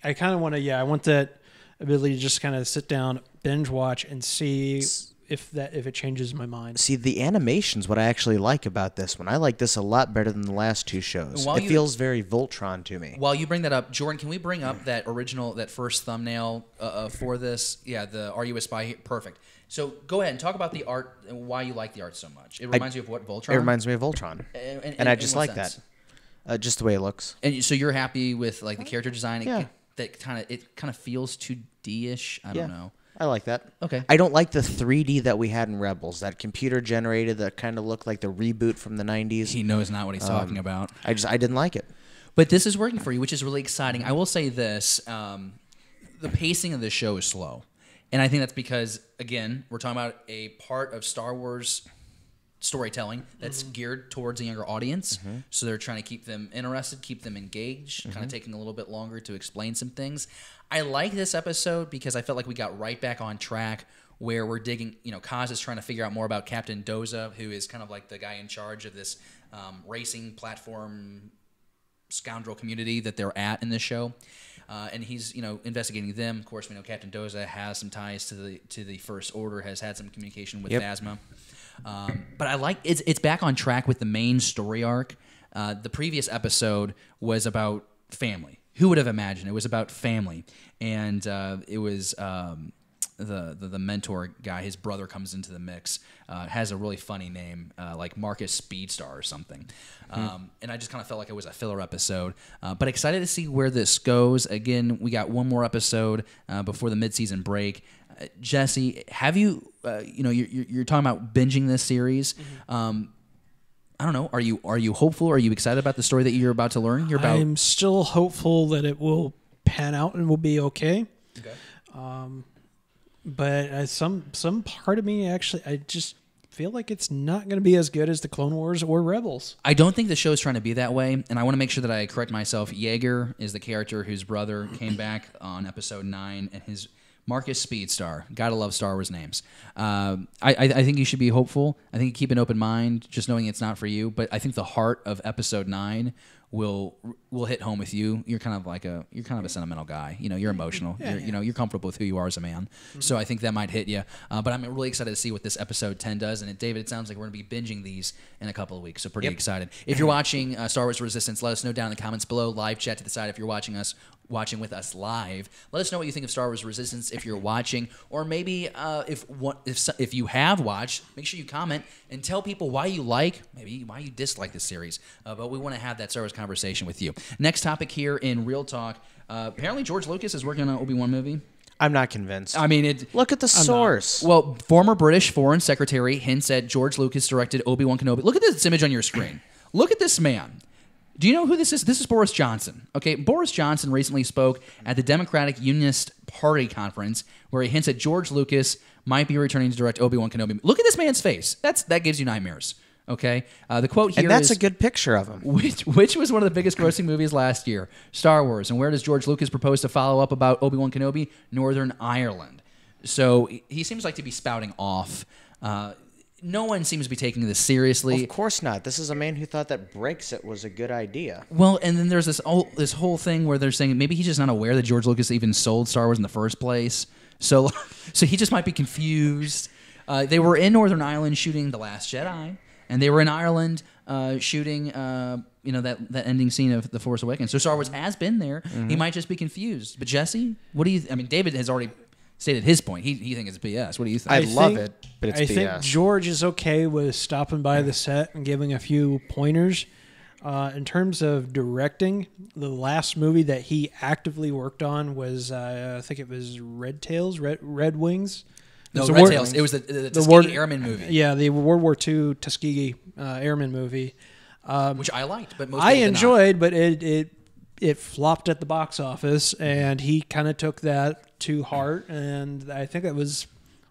I kind of want to, I want that ability to just kind of sit down, binge watch, and see if it changes my mind. See, the animation's what I actually like about this one. I like this a lot better than the last 2 shows. It feels very Voltron to me. While you bring that up, Jordan, can we bring up that first thumbnail for this? Yeah, the Are You a Spy? Perfect. So go ahead and talk about the art and why you like the art so much. It reminds you of what, Voltron? It reminds me of Voltron. And I just like that. Just the way it looks. And so you're happy with the character design? Yeah. It kind of feels 2D-ish. I don't know. I like that. Okay. I don't like the 3D that we had in Rebels, that computer generated that kind of looked like the reboot from the 90s. He knows not what he's talking about. I didn't like it. But this is working for you, which is really exciting. I will say this, the pacing of this show is slow. And I think that's because, again, we're talking about a part of Star Wars storytelling that's geared towards a younger audience. So they're trying to keep them interested, keep them engaged, kind of taking a little bit longer to explain some things. I like this episode because I felt like we got right back on track where we're digging, Kaz is trying to figure out more about Captain Doza, who is kind of like the guy in charge of this racing platform scoundrel community that they're at in this show. And he's, investigating them. Of course, we know Captain Doza has some ties to the First Order, has had some communication with Phasma. But I like it's back on track with the main story arc. The previous episode was about family. Who would have imagined? It was about family, and it was the mentor guy. His brother comes into the mix. Has a really funny name, like Marcus Speedstar or something. And I just kind of felt like it was a filler episode. But excited to see where this goes. Again, we got one more episode before the mid-season break. Jesse, have you? You're talking about binging this series. I don't know. Are you hopeful? Are you excited about the story that you're about to learn? I'm still hopeful that it will pan out and will be okay. Okay. But some part of me actually, I just feel like it's not going to be as good as the Clone Wars or Rebels. I don't think the show's trying to be that way, and I want to make sure that I correct myself. Yeager is the character whose brother came back on episode 9, and his Marcus Speedstar. Gotta love Star Wars names. I think you should be hopeful. I think you keep an open mind, just knowing it's not for you. But I think the heart of episode 9 will hit home with you. You're kind of a sentimental guy. You're emotional. You're comfortable with who you are as a man. Mm-hmm. So I think that might hit you. But I'm really excited to see what this episode 10 does. And David, it sounds like we're going to be binging these in a couple of weeks. So pretty excited. If you're watching Star Wars Resistance, let us know down in the comments below. Live chat to the side if you're watching with us live. Let us know what you think of Star Wars Resistance if you're watching, or maybe if you have watched, make sure you comment and tell people why you dislike this series. But we want to have that Star Wars conversation with you. Next topic here in Real Talk. Apparently George Lucas is working on an Obi-Wan movie. I'm not convinced. I mean, look at the source. Well, former British Foreign Secretary hints at George Lucas directed Obi-Wan Kenobi. Look at this image on your screen. Look at this man. Do you know who this is? This is Boris Johnson. Okay, Boris Johnson recently spoke at the Democratic Unionist Party conference where he hints at George Lucas might be returning to direct Obi-Wan Kenobi. Look at this man's face. That gives you nightmares. Okay, the quote here is... And that's a good picture of him. Which was one of the biggest grossing movies last year? Star Wars. And where does George Lucas propose to follow up about Obi-Wan Kenobi? Northern Ireland. So he seems like to be spouting off. No one seems to be taking this seriously. Of course not. This is a man who thought that Brexit was a good idea. Well, and then there's this whole thing where they're saying maybe he's just not aware that George Lucas even sold Star Wars in the first place. So he just might be confused. They were in Northern Ireland shooting The Last Jedi. And they were in Ireland shooting, that ending scene of The Force Awakens. So Star Wars has been there. Mm-hmm. He might just be confused. But Jesse, what do you? I mean, David has already stated his point. He thinks it's BS. What do you think? I love it, but it's BS. I think George is okay with stopping by the set and giving a few pointers. In terms of directing, the last movie that he actively worked on was, I think it was Red Wings. No, Red Tails. It was the Tuskegee Airmen movie. Yeah, the World War II Tuskegee Airmen movie, which I liked, but most I people enjoyed, but it flopped at the box office, and he kind of took that to heart, and I think that was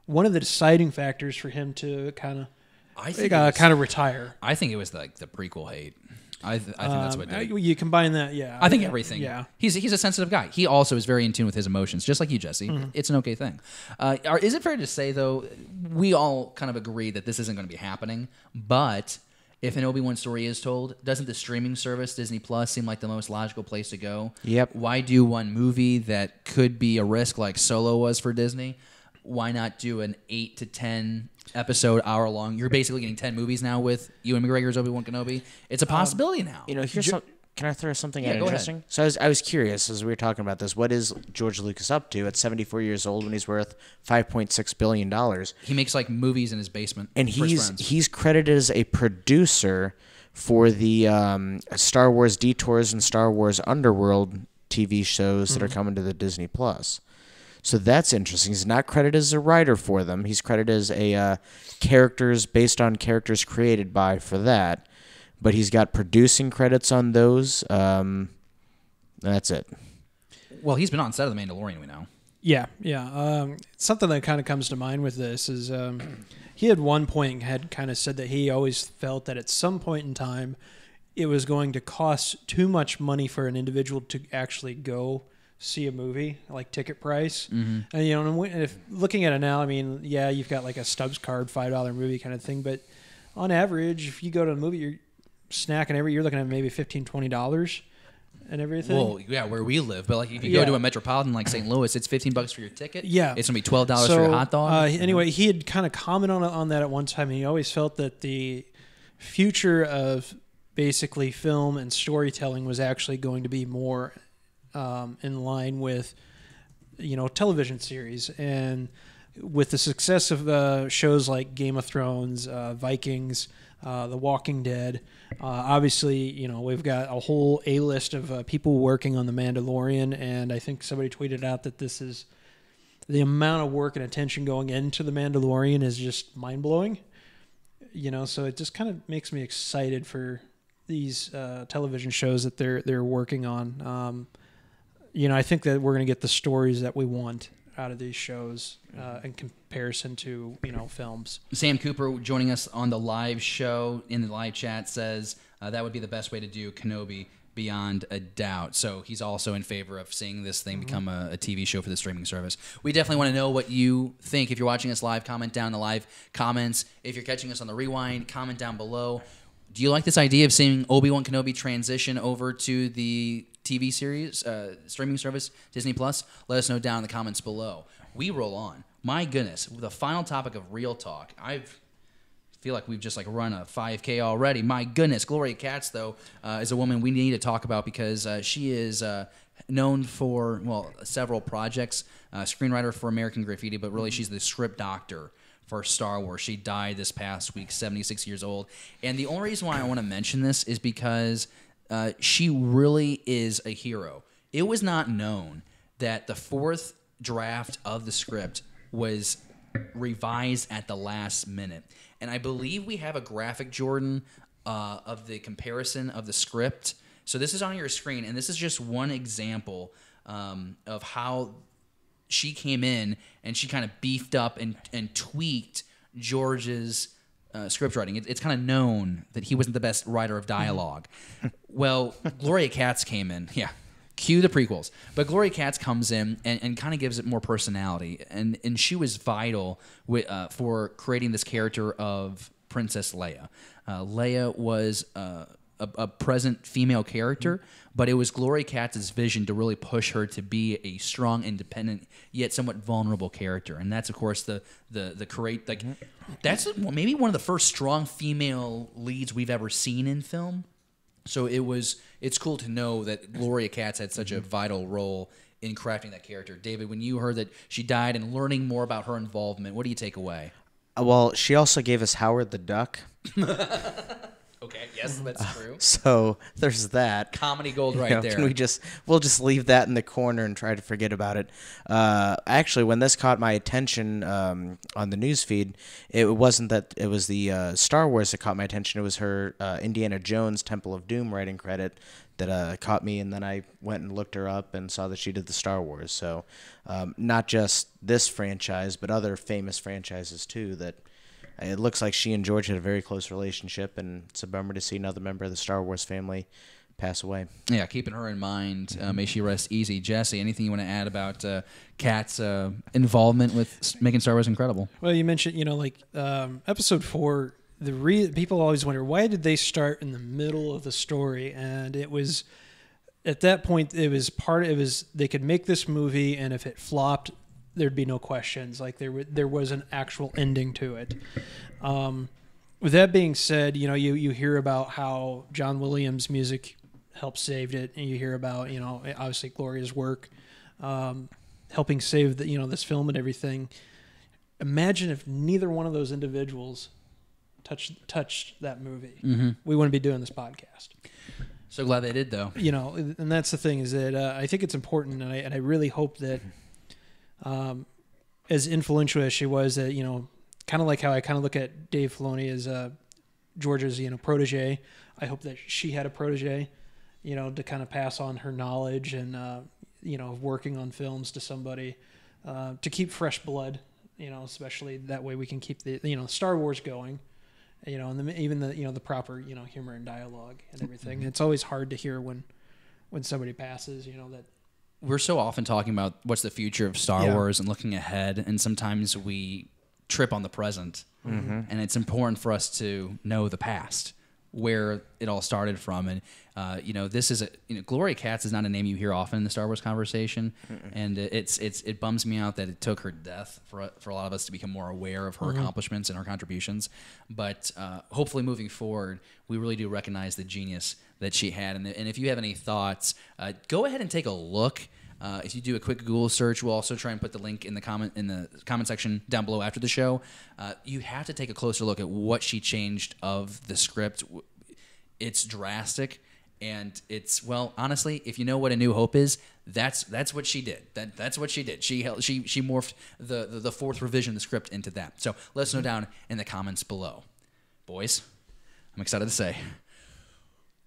one of the deciding factors for him to kind of retire. I think it was the prequel hate. I think that's what did it. You combine that, yeah. I think everything. Yeah. He's a sensitive guy. He also is very in tune with his emotions, just like you, Jesse. Mm-hmm. It's an okay thing. Is it fair to say, though, we all kind of agree that this isn't going to be happening, but if an Obi-Wan story is told, doesn't the streaming service, Disney Plus, seem like the most logical place to go? Yep. Why do one movie that could be a risk like Solo was for Disney? Why not do an 8 to 10 episode, hour long? You're basically getting 10 movies now with Ewan McGregor's Obi-Wan Kenobi. It's a possibility now. Can I throw something out interesting? Ahead. So I was curious as we were talking about this. What is George Lucas up to at 74 years old when he's worth $5.6 billion? He makes like movies in his basement. And he's credited as a producer for the Star Wars Detours and Star Wars Underworld TV shows that are coming to the Disney Plus. So that's interesting. He's not credited as a writer for them. He's credited as a characters based on characters created by for that. But he's got producing credits on those. That's it. Well, he's been on set of The Mandalorian, we know. Yeah. Something that kind of comes to mind with this is he at one point had kind of said that he always felt that at some point in time it was going to cost too much money for an individual to actually go see a movie, like ticket price. Mm-hmm. And if looking at it now, I mean, yeah, you've got like a Stubbs card, $5 movie kind of thing, but on average, if you go to a movie, you're snacking you're looking at maybe $15, $20 and everything. Well, yeah, where we live, but like if you go to a metropolitan like St. Louis, it's $15 for your ticket. Yeah, it's gonna be $12 for your hot dog. Anyway, he had kind of commented on that at one time, and he always felt that the future of basically film and storytelling was actually going to be more in line with television series, and with the success of shows like Game of Thrones, Vikings, The Walking Dead, obviously we've got a whole A-list of people working on The Mandalorian, and I think somebody tweeted out that this is the amount of work and attention going into The Mandalorian is just mind-blowing. So it just kind of makes me excited for these television shows that they're working on. I think that we're going to get the stories that we want out of these shows in comparison to films. Sam Cooper joining us on the live show in the live chat says that would be the best way to do Kenobi, beyond a doubt. So he's also in favor of seeing this thing become a TV show for the streaming service. We definitely want to know what you think. If you're watching us live, comment down in the live comments. If you're catching us on the rewind, comment down below. Do you like this idea of seeing Obi-Wan Kenobi transition over to the TV series, streaming service, Disney Plus? Let us know down in the comments below. We roll on. My goodness, the final topic of Real Talk. I feel like we've just run a 5K already. My goodness, Gloria Katz, though, is a woman we need to talk about because she is known for, several projects. Screenwriter for American Graffiti, but really she's the script doctor for Star Wars. She died this past week, 76 years old. And the only reason why I want to mention this is because she really is a hero. It was not known that the fourth draft of the script was revised at the last minute. And I believe we have a graphic, Jordan, of the comparison of the script. So this is on your screen, and this is just one example of how she came in and she kind of beefed up and tweaked George's script writing. It's kind of known that he wasn't the best writer of dialogue. Well, Gloria Katz came in. Yeah. Cue the prequels. But Gloria Katz comes in and kind of gives it more personality. And she was vital for creating this character of Princess Leia. Leia was a present female character, but it was Gloria Katz's vision to really push her to be a strong, independent, yet somewhat vulnerable character. And that's, of course, the that's maybe one of the first strong female leads we've ever seen in film. So it's cool to know that Gloria Katz had such a vital role in crafting that character. David, when you heard that she died and learning more about her involvement, what do you take away? Well, she also gave us Howard the Duck. Okay, yes, that's true. So there's that. Comedy gold right there. We'll just leave that in the corner and try to forget about it. Actually, when this caught my attention on the news feed, it wasn't that it was the Star Wars that caught my attention. It was her Indiana Jones Temple of Doom writing credit that caught me, and then I went and looked her up and saw that she did the Star Wars. So not just this franchise, but other famous franchises too that it looks like she and George had a very close relationship, and it's a bummer to see another member of the Star Wars family pass away. Yeah, keeping her in mind. May she rest easy. Jesse, anything you want to add about Kat's involvement with making Star Wars incredible? Well, you mentioned, Episode 4, people always wonder, why did they start in the middle of the story? And it was, at that point, they could make this movie, and if it flopped, there'd be no questions. There was an actual ending to it. With that being said, you hear about how John Williams' music helped save it, and you hear about obviously Gloria's work helping save this film and everything. Imagine if neither one of those individuals touched that movie. Mm-hmm. We wouldn't be doing this podcast. So glad they did, though. And that's the thing is that I think it's important, and I really hope that. As influential as she was, that kind of like how I kind of look at Dave Filoni as George's protege. I hope that she had a protege, to kind of pass on her knowledge and working on films to somebody to keep fresh blood. Especially that way we can keep the Star Wars going. And even the proper humor and dialogue and everything. It's always hard to hear when somebody passes. That. We're so often talking about what's the future of Star Wars and looking ahead, and sometimes we trip on the present. Mm-hmm. And it's important for us to know the past, where it all started from. And, this is Gloria Katz is not a name you hear often in the Star Wars conversation. Mm-mm. And it bums me out that it took her death for a lot of us to become more aware of her accomplishments and her contributions. But hopefully moving forward, we really do recognize the genius that she had. And if you have any thoughts, go ahead and take a look. If you do a quick Google search, we'll also try and put the link in the comment section down below after the show. You have to take a closer look at what she changed of the script. It's drastic, and it's, well, honestly, if you know what A New Hope is, that's what she did. That's what she did. She morphed the fourth revision of the script into that. So let us know down in the comments below. boys, I'm excited to say,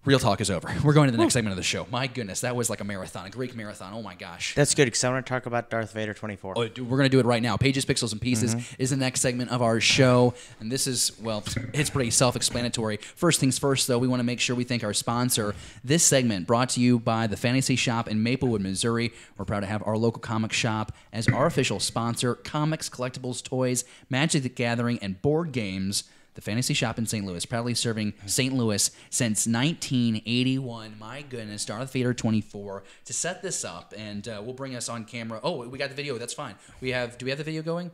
real talk is over. We're going to the next segment of the show. My goodness, that was like a marathon, a Greek marathon. Oh my gosh. That's good because I want to talk about Darth Vader 24. Oh, dude, we're going to do it right now. Pages, Pixels, and Pieces is the next segment of our show. And this is, well, it's pretty self-explanatory. First things first, though, we want to make sure we thank our sponsor. This segment brought to you by the Fantasy Shop in Maplewood, Missouri. We're proud to have our local comic shop as our official sponsor. Comics, collectibles, toys, Magic the Gathering, and board games. The Fantasy Shop in St. Louis, proudly serving St. Louis since 1981. My goodness, Darth Vader 24. To set this up, and we'll bring us on camera. Oh, we got the video. That's fine. Do we have the video going?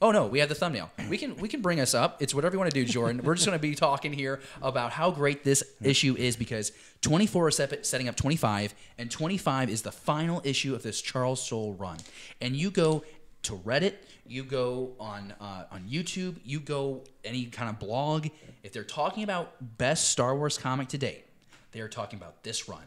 Oh no, we have the thumbnail. We can bring us up. It's whatever you want to do, Jordan. We're just going to be talking here about how great this issue is because 24 is setting up 25, and 25 is the final issue of this Charles Soule run. And you go to Reddit, you go on YouTube, you go any kind of blog. If they're talking about best Star Wars comic to date, they are talking about this run.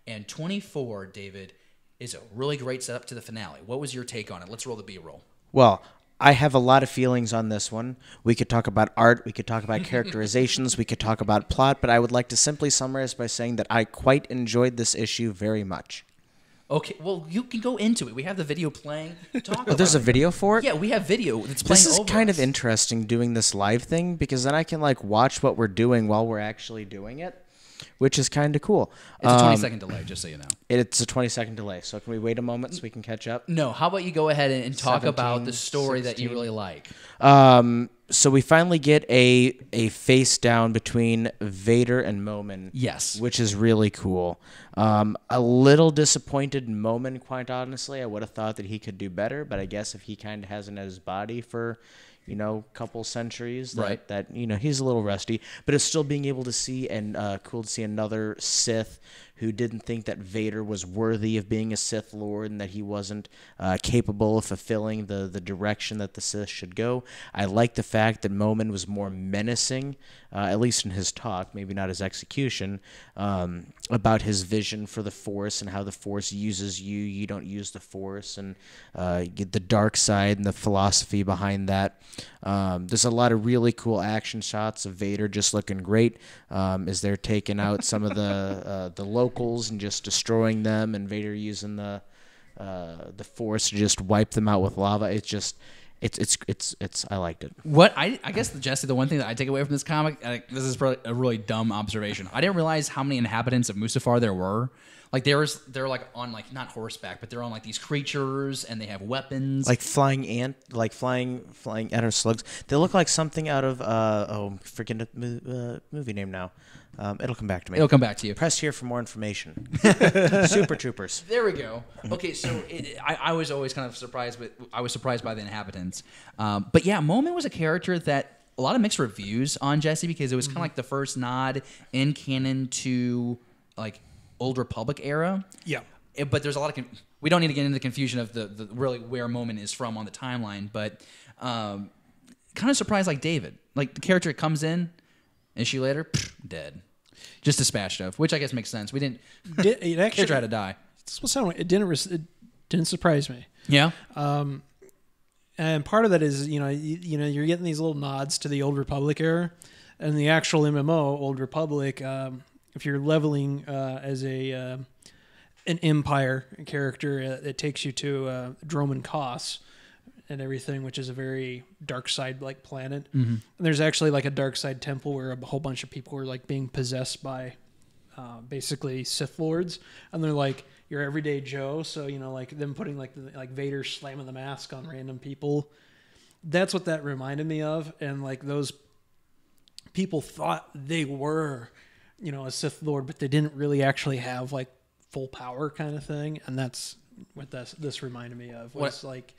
And 24, David, is a really great setup to the finale. What was your take on it? Let's roll the B-roll. Well, I have a lot of feelings on this one. We could talk about art, we could talk about characterizations, we could talk about plot, but I would like to simply summarize by saying that I quite enjoyed this issue very much. Okay, well, you can go into it. We have the video playing. There's a video for it? Yeah, we have video that's playing. This is kind of interesting doing this live thing because then I can like watch what we're doing while we're actually doing it, which is kind of cool. It's a 20-second delay, just so you know. It's a 20-second delay, so can we wait a moment so we can catch up? No, how about you go ahead and talk about the story 16. That you really like? So we finally get a face down between Vader and Momin. Yes. Which is really cool. A little disappointed in Momin, quite honestly. I would have thought that he could do better, but I guess if he kind of hasn't had his body for, couple centuries, that he's a little rusty. But it's still being able to see and cool to see another Sith who didn't think that Vader was worthy of being a Sith Lord and that he wasn't capable of fulfilling the direction that the Sith should go. I like the fact that Momin was more menacing, at least in his talk, maybe not his execution, about his vision for the Force and how the Force uses you. You don't use the Force, and get the dark side and the philosophy behind that. There's a lot of really cool action shots of Vader just looking great as they're taking out some of the locals and just destroying them, and Vader using the Force to just wipe them out with lava. It's I liked it. What I guess, Jesse, the one thing that I take away from this comic, this is probably a really dumb observation. I didn't realize how many inhabitants of Mustafar there were. Like they're like on like not horseback, but they're on like these creatures and they have weapons. Like flying ant slugs. They look like something out of freaking movie name now. It'll come back to me. It'll come back to you. Press here for more information. Super Troopers. There we go. Okay, so I was always kind of surprised, I was surprised by the inhabitants. But yeah, Momin was a character that a lot of mixed reviews on, Jesse, because it was kind of like the first nod in canon to like Old Republic era. Yeah. But there's a lot of we don't need to get into the confusion of the really where Momin is from on the timeline, but kind of surprised like David. Like the character comes in, issue later, dead. Just dispatched of, which I guess makes sense. We didn't. It actually character had to die. It didn't surprise me. Yeah. And part of that is you're getting these little nods to the Old Republic era, and the actual MMO Old Republic. If you're leveling as an Empire character, it takes you to Droman Kos and everything, which is a very dark side like planet. Mm-hmm. And there's actually like a dark side temple where a whole bunch of people are like being possessed by basically Sith Lords, and they're like your everyday Joe. So like them putting like Vader slamming the mask on random people. That's what that reminded me of, and like those people thought they were a Sith Lord, but they didn't really actually have like full power kind of thing, and that's what this reminded me of. Was like.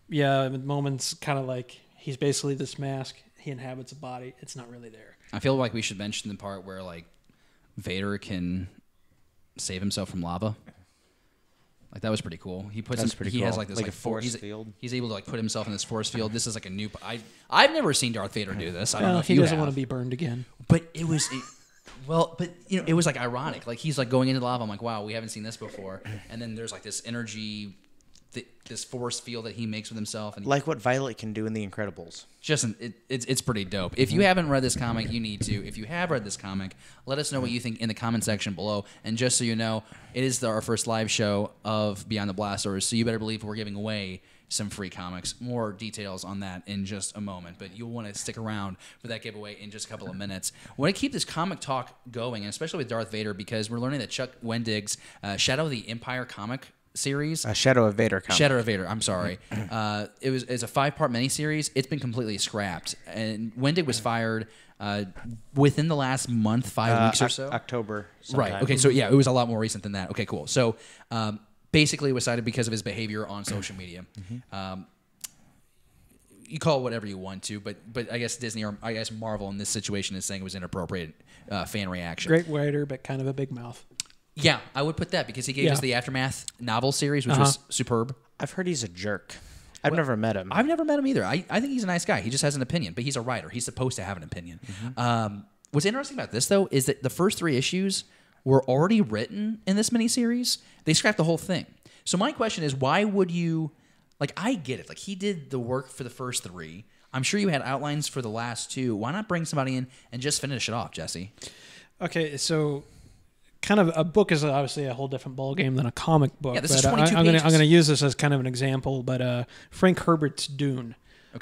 Yeah, Momin's kind of like he's basically this mask. He inhabits a body. It's not really there. I feel like we should mention the part where like Vader can save himself from lava. Like that was pretty cool. He has like this like force field. He's able to like put himself in this force field. This is like a new. I've never seen Darth Vader do this. I don't know if he doesn't want to be burned again. But it was. It was like ironic. Like he's like going into lava. I'm like, wow, we haven't seen this before. And then there's like this energy this force field that he makes with himself, and like what Violet can do in The Incredibles. It's pretty dope. If you haven't read this comic, you need to. If you have read this comic, let us know what you think in the comment section below. And just so you know, it is our first live show of Beyond the Blast Doors, so you better believe we're giving away some free comics. More details on that in just a moment, but you'll want to stick around for that giveaway in just a couple of minutes. I want to keep this comic talk going, and especially with Darth Vader, because we're learning that Chuck Wendig's Shadow of the Empire comic series. Shadow of Vader comic. Shadow of Vader, I'm sorry. It's a 5-part miniseries. It's been completely scrapped. And Wendig was fired within the last month, 5 weeks or so. October sometime. Right. Okay, so yeah, it was a lot more recent than that. Okay, cool. So basically it was cited because of his behavior on social media. You call it whatever you want to, but I guess Disney or I guess Marvel in this situation is saying it was inappropriate fan reaction. Great writer, but kind of a big mouth. Yeah, I would put that because he gave us the Aftermath novel series, which was superb. I've heard he's a jerk. I've never met him. I've never met him either. I think he's a nice guy. He just has an opinion, but he's a writer. He's supposed to have an opinion. What's interesting about this, though, is that the first 3 issues were already written in this miniseries. They scrapped the whole thing. So my question is, why would you... Like, I get it. Like, he did the work for the first 3. I'm sure you had outlines for the last 2. Why not bring somebody in and just finish it off, Jesse? Okay, so... kind of a book is obviously a whole different ballgame than a comic book. Yeah, this is but 22 I'm pages. going to use this as kind of an example. But Frank Herbert's Dune,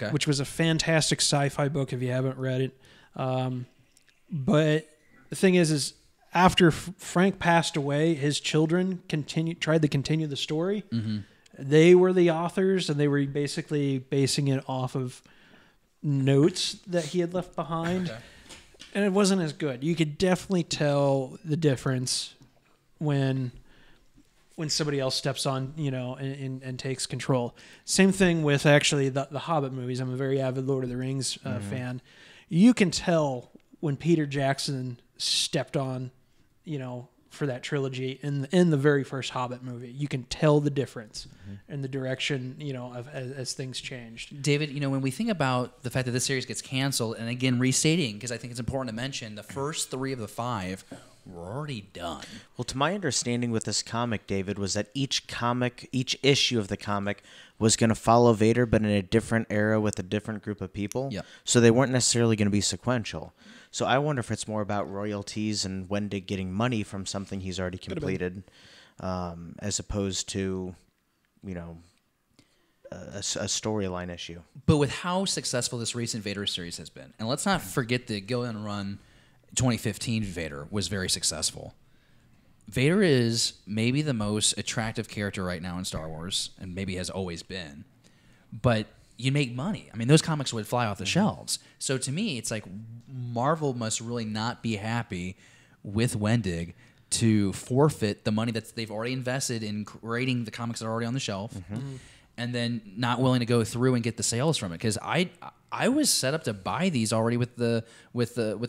which was a fantastic sci-fi book if you haven't read it. But the thing is after Frank passed away, his children tried to continue the story. They were the authors, and they were basically basing it off of notes that he had left behind. And it wasn't as good. You could definitely tell the difference when somebody else steps on, and takes control. Same thing with actually the Hobbit movies. I'm a very avid Lord of the Rings fan. You can tell when Peter Jackson stepped on, for that trilogy in the very first Hobbit movie. You can tell the difference in the direction, as things changed. David, when we think about the fact that this series gets canceled, and again, restating, because I think it's important to mention, the first 3 of the 5 were already done. Well, to my understanding with this comic, David, was that each issue of the comic was going to follow Vader, but in a different era with a different group of people. Yep. So they weren't necessarily going to be sequential. So I wonder if it's more about royalties and Wendig getting money from something he's already completed, as opposed to, a storyline issue. But with how successful this recent Vader series has been, and let's not forget the Gillian run 2015 Vader was very successful. Vader is maybe the most attractive character right now in Star Wars, and maybe has always been. But you make money. I mean, those comics would fly off the shelves. So to me, it's like Marvel must really not be happy with Wendig to forfeit the money that they've already invested in creating the comics that are already on the shelf, and then not willing to go through and get the sales from it. Because I was set up to buy these already with the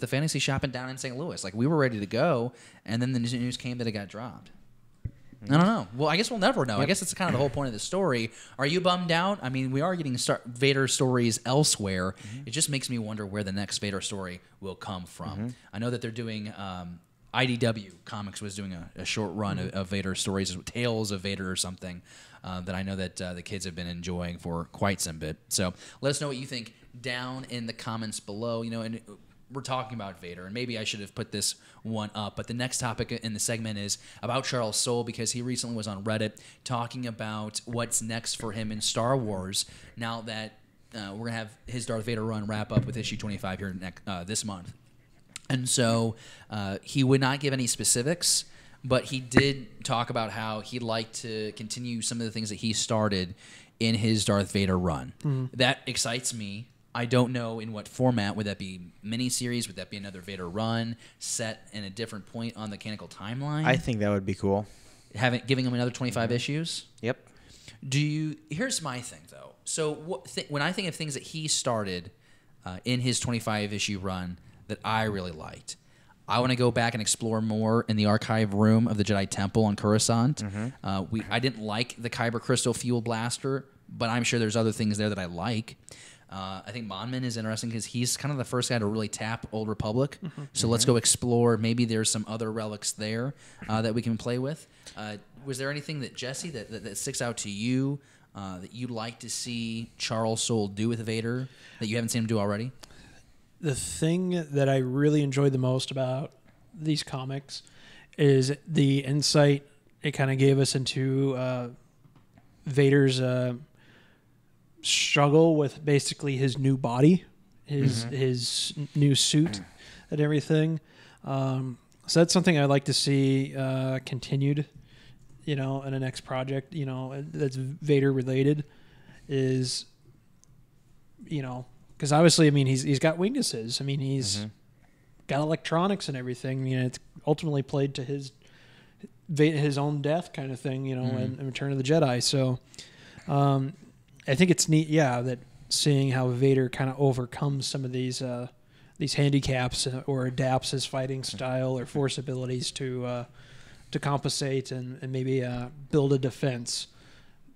fantasy shopping down in St. Louis. Like, we were ready to go, and then the news came that it got dropped. I don't know. Well, I guess we'll never know. I guess it's kind of the whole point of the story. Are you bummed out? I mean, we are getting Vader stories elsewhere. It just makes me wonder where the next Vader story will come from. I know that they're doing... IDW Comics was doing a short run of Vader stories, Tales of Vader or something, that I know that the kids have been enjoying for quite some bit. So let us know what you think down in the comments below. And we're talking about Vader, and maybe I should have put this one up, but the next topic in the segment is about Charles Soule, because he recently was on Reddit talking about what's next for him in Star Wars now that we're going to have his Darth Vader run wrap up with issue 25 here this month. And so he would not give any specifics, but he did talk about how he'd like to continue some of the things that he started in his Darth Vader run. That excites me. I don't know in what format. Would that be miniseries? Would that be another Vader run set in a different point on the canonical timeline? I think that would be cool. Giving him another 25 issues? Yep. Here's my thing, though. So when I think of things that he started in his 25-issue run that I really liked, I want to go back and explore more in the archive room of the Jedi Temple on Coruscant. I didn't like the Kyber Crystal Fuel Blaster, but I'm sure there's other things there that I like. I think Monman is interesting because he's kind of the first guy to really tap Old Republic. So let's go explore. Maybe there's some other relics there that we can play with. Was there anything that, Jesse, that sticks out to you that you'd like to see Charles Soule do with Vader that you haven't seen him do already? The thing that I really enjoyed the most about these comics is the insight it kind of gave us into Vader's struggle with basically his new body, his new suit and everything. So that's something I'd like to see continued, in the next project, that's Vader related is, because obviously, he's got weaknesses. He's got electronics and everything. It's ultimately played to his own death kind of thing, in Return of the Jedi. So I think it's neat, that seeing how Vader kind of overcomes some of these handicaps or adapts his fighting style or force abilities to compensate and maybe build a defense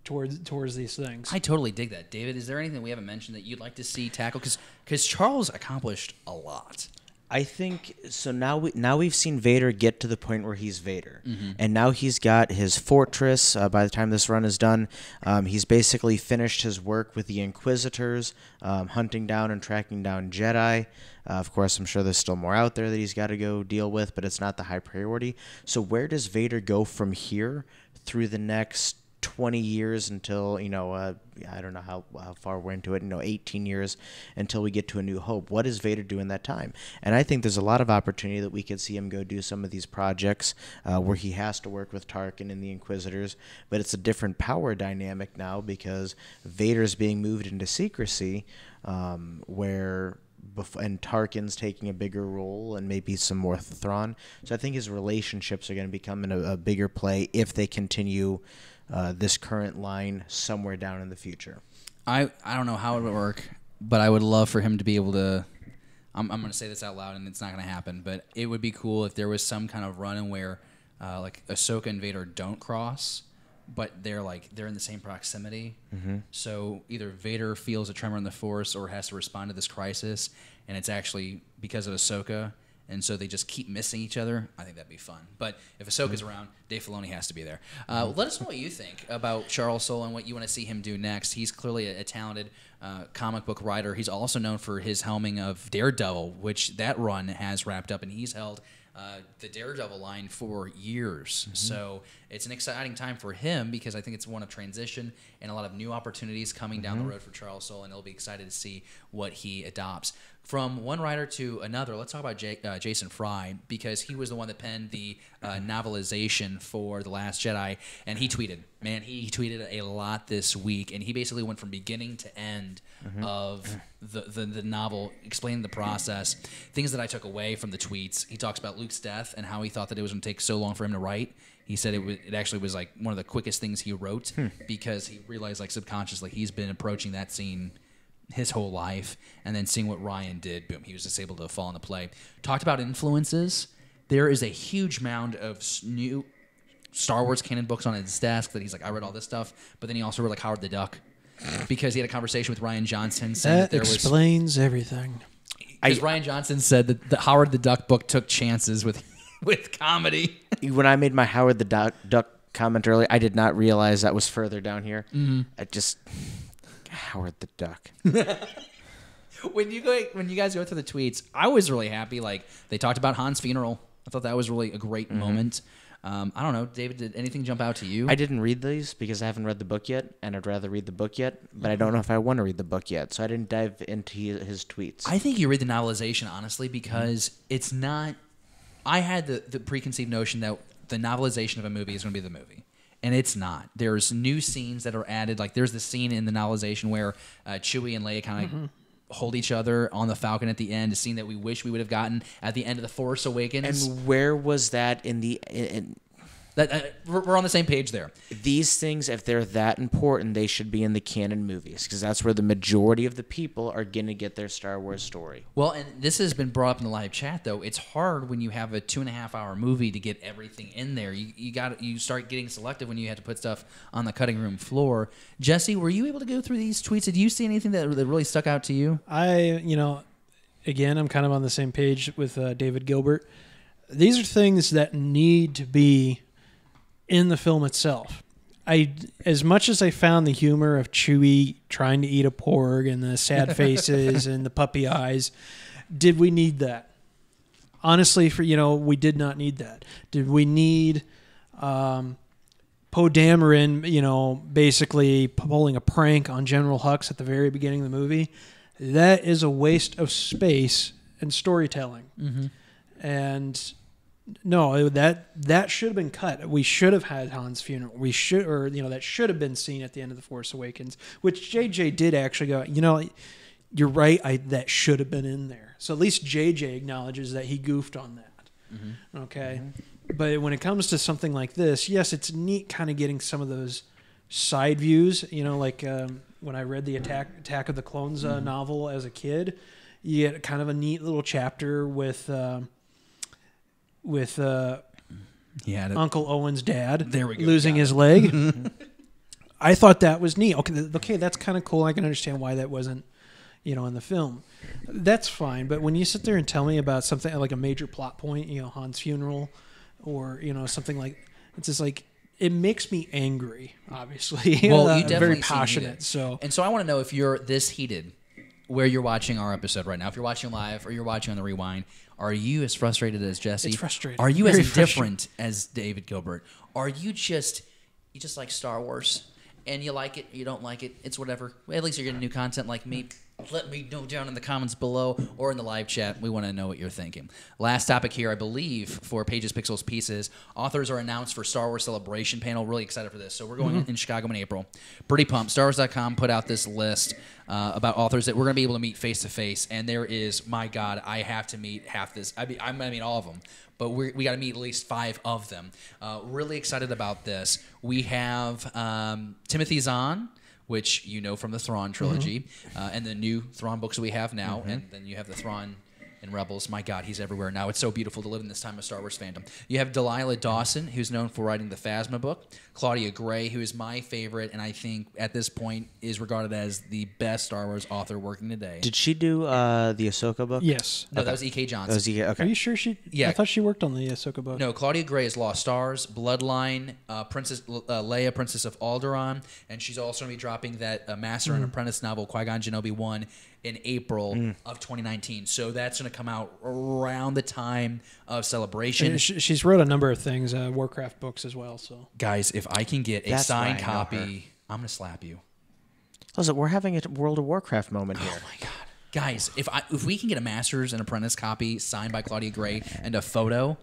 towards these things. I totally dig that. David, is there anything we haven't mentioned that you'd like to see tackle? Because Charles accomplished a lot. I think so. Now we've seen Vader get to the point where he's Vader, and now he's got his fortress. By the time this run is done, he's basically finished his work with the Inquisitors, hunting down and tracking down Jedi. Of course, I'm sure there's still more out there that he's got to go deal with, but it's not the high priority. So where does Vader go from here through the next 20 years until, I don't know how far we're into it, 18 years until we get to A New Hope? What does Vader do in that time? And I think there's a lot of opportunity that we could see him go do some of these projects where he has to work with Tarkin and the Inquisitors, but it's a different power dynamic now because Vader's being moved into secrecy, and Tarkin's taking a bigger role and maybe some more Thrawn. So I think his relationships are going to become a bigger play if they continue this current line somewhere down in the future. I don't know how it would work, but I would love for him to be able to. I'm going to say this out loud, and it's not going to happen. But it would be cool if there was some kind of run in where, like Ahsoka and Vader don't cross, but they're in the same proximity. So either Vader feels a tremor in the Force or has to respond to this crisis, and it's actually because of Ahsoka. And so they just keep missing each other. I think that'd be fun. But if Ahsoka's around, Dave Filoni has to be there. Let us know what you think about Charles Soule and what you want to see him do next. He's clearly a talented comic book writer. He's also known for his helming of Daredevil, which that run has wrapped up, and he's held the Daredevil line for years. So it's an exciting time for him because I think it's one of transition and a lot of new opportunities coming down the road for Charles Soule, and he'll be excited to see what he adopts. From one writer to another, let's talk about Jason Fry, because he was the one that penned the novelization for The Last Jedi, and he tweeted. Man, he tweeted a lot this week, and he basically went from beginning to end of the novel, explaining the process. Things that I took away from the tweets. He talks about Luke's death and how he thought that it was going to take so long for him to write. He said it actually was like one of the quickest things he wrote because he realized subconsciously he's been approaching that scene his whole life, and then seeing what Ryan did, boom, he was just able to fall into play. Talked about influences. There is a huge mound of new Star Wars canon books on his desk that he's like, I read all this stuff, but then he also read Howard the Duck because he had a conversation with Ryan Johnson saying that there explains everything. Because Ryan Johnson said that the Howard the Duck book took chances with comedy. When I made my Howard the Duck comment earlier, I did not realize that was further down here. I just... Howard the Duck. When you guys go through the tweets, I was really happy. They talked about Han's funeral. I thought that was really a great moment. I don't know, David, did anything jump out to you? I didn't read these because I haven't read the book yet, and I'd rather read the book yet, but I don't know if I want to read the book yet, so I didn't dive into his tweets. I think you read the novelization, honestly, because it's not... I had the preconceived notion that the novelization of a movie is going to be the movie. And it's not. There's new scenes that are added. There's the scene in the novelization where Chewie and Leia kind of hold each other on the Falcon at the end, a scene that we wish we would have gotten at the end of The Force Awakens. And where was that in the... We're on the same page there. These things, if they're that important, they should be in the canon movies because that's where the majority of the people are going to get their Star Wars story. Well, and this has been brought up in the live chat, though. It's hard when you have a 2.5-hour movie to get everything in there. You start getting selective when you have to put stuff on the cutting room floor. Jesse, were you able to go through these tweets? Did you see anything that really stuck out to you? Again, I'm kind of on the same page with David Gilbert. These are things that need to be in the film itself. As much as I found the humor of Chewie trying to eat a porg and the sad faces and the puppy eyes, did we need that? Honestly, we did not need that. Did we need Poe Dameron, basically pulling a prank on General Hux at the very beginning of the movie? That is a waste of space and storytelling. Mm-hmm. And no, that should have been cut. We should have had Han's funeral. That should have been seen at the end of The Force Awakens, which JJ did actually go, you're right, that should have been in there. So at least JJ acknowledges that he goofed on that. Mm-hmm. Okay. Mm-hmm. But when it comes to something like this, yes, it's neat kind of getting some of those side views, when I read the Attack of the Clones novel as a kid, you get kind of a neat little chapter with Uncle Owen's dad losing his leg. I thought that was neat. Okay, that's kind of cool. I can understand why that wasn't, in the film. That's fine. But when you sit there and tell me about something like a major plot point, Han's funeral, or something like, it's just like, it makes me angry. Obviously, well, you definitely very passionate. So I want to know if you're this heated, where you're watching our episode right now. If you're watching live or you're watching on the rewind. Are you as frustrated as Jesse? It's frustrating. Are you as indifferent as David Gilbert? Are you just like Star Wars and you like it, you don't like it, it's whatever. Well, at least you're getting new content like me. Let me know down in the comments below or in the live chat. We want to know what you're thinking. Last topic here, I believe, for Pages, Pixels, Pieces. Authors are announced for Star Wars Celebration panel. Really excited for this. So we're going in Chicago in April. Pretty pumped. StarWars.com put out this list about authors that we're going to be able to meet face-to-face. And there is, my God, I have to meet half this. I'm going to meet all of them. But we got to meet at least 5 of them. Really excited about this. We have Timothy Zahn, which from the Thrawn trilogy, and the new Thrawn books that we have now, and then you have the Thrawn in Rebels. My God, he's everywhere now. It's so beautiful to live in this time of Star Wars fandom. You have Delilah Dawson, who's known for writing the Phasma book. Claudia Gray, who is my favorite, and I think at this point is regarded as the best Star Wars author working today. Did she do the Ahsoka book? Yes. No, that was E.K. Johnson. That was E.K. Okay. Are you sure she? Yeah. I thought she worked on the Ahsoka book. No, Claudia Gray is Lost Stars, Bloodline, Princess Leia, Princess of Alderaan, and she's also going to be dropping that Master and Apprentice novel, Qui-Gon Jinobi 1, in April of 2019. So that's going to come out around the time of Celebration. She's wrote a number of things, Warcraft books as well. So guys, if I can get a That's signed why I know her. copy, I'm going to slap you. Listen, we're having a World of Warcraft moment here. Oh my God. Guys, if we can get a Masters and Apprentice copy signed by Claudia Gray and a photo,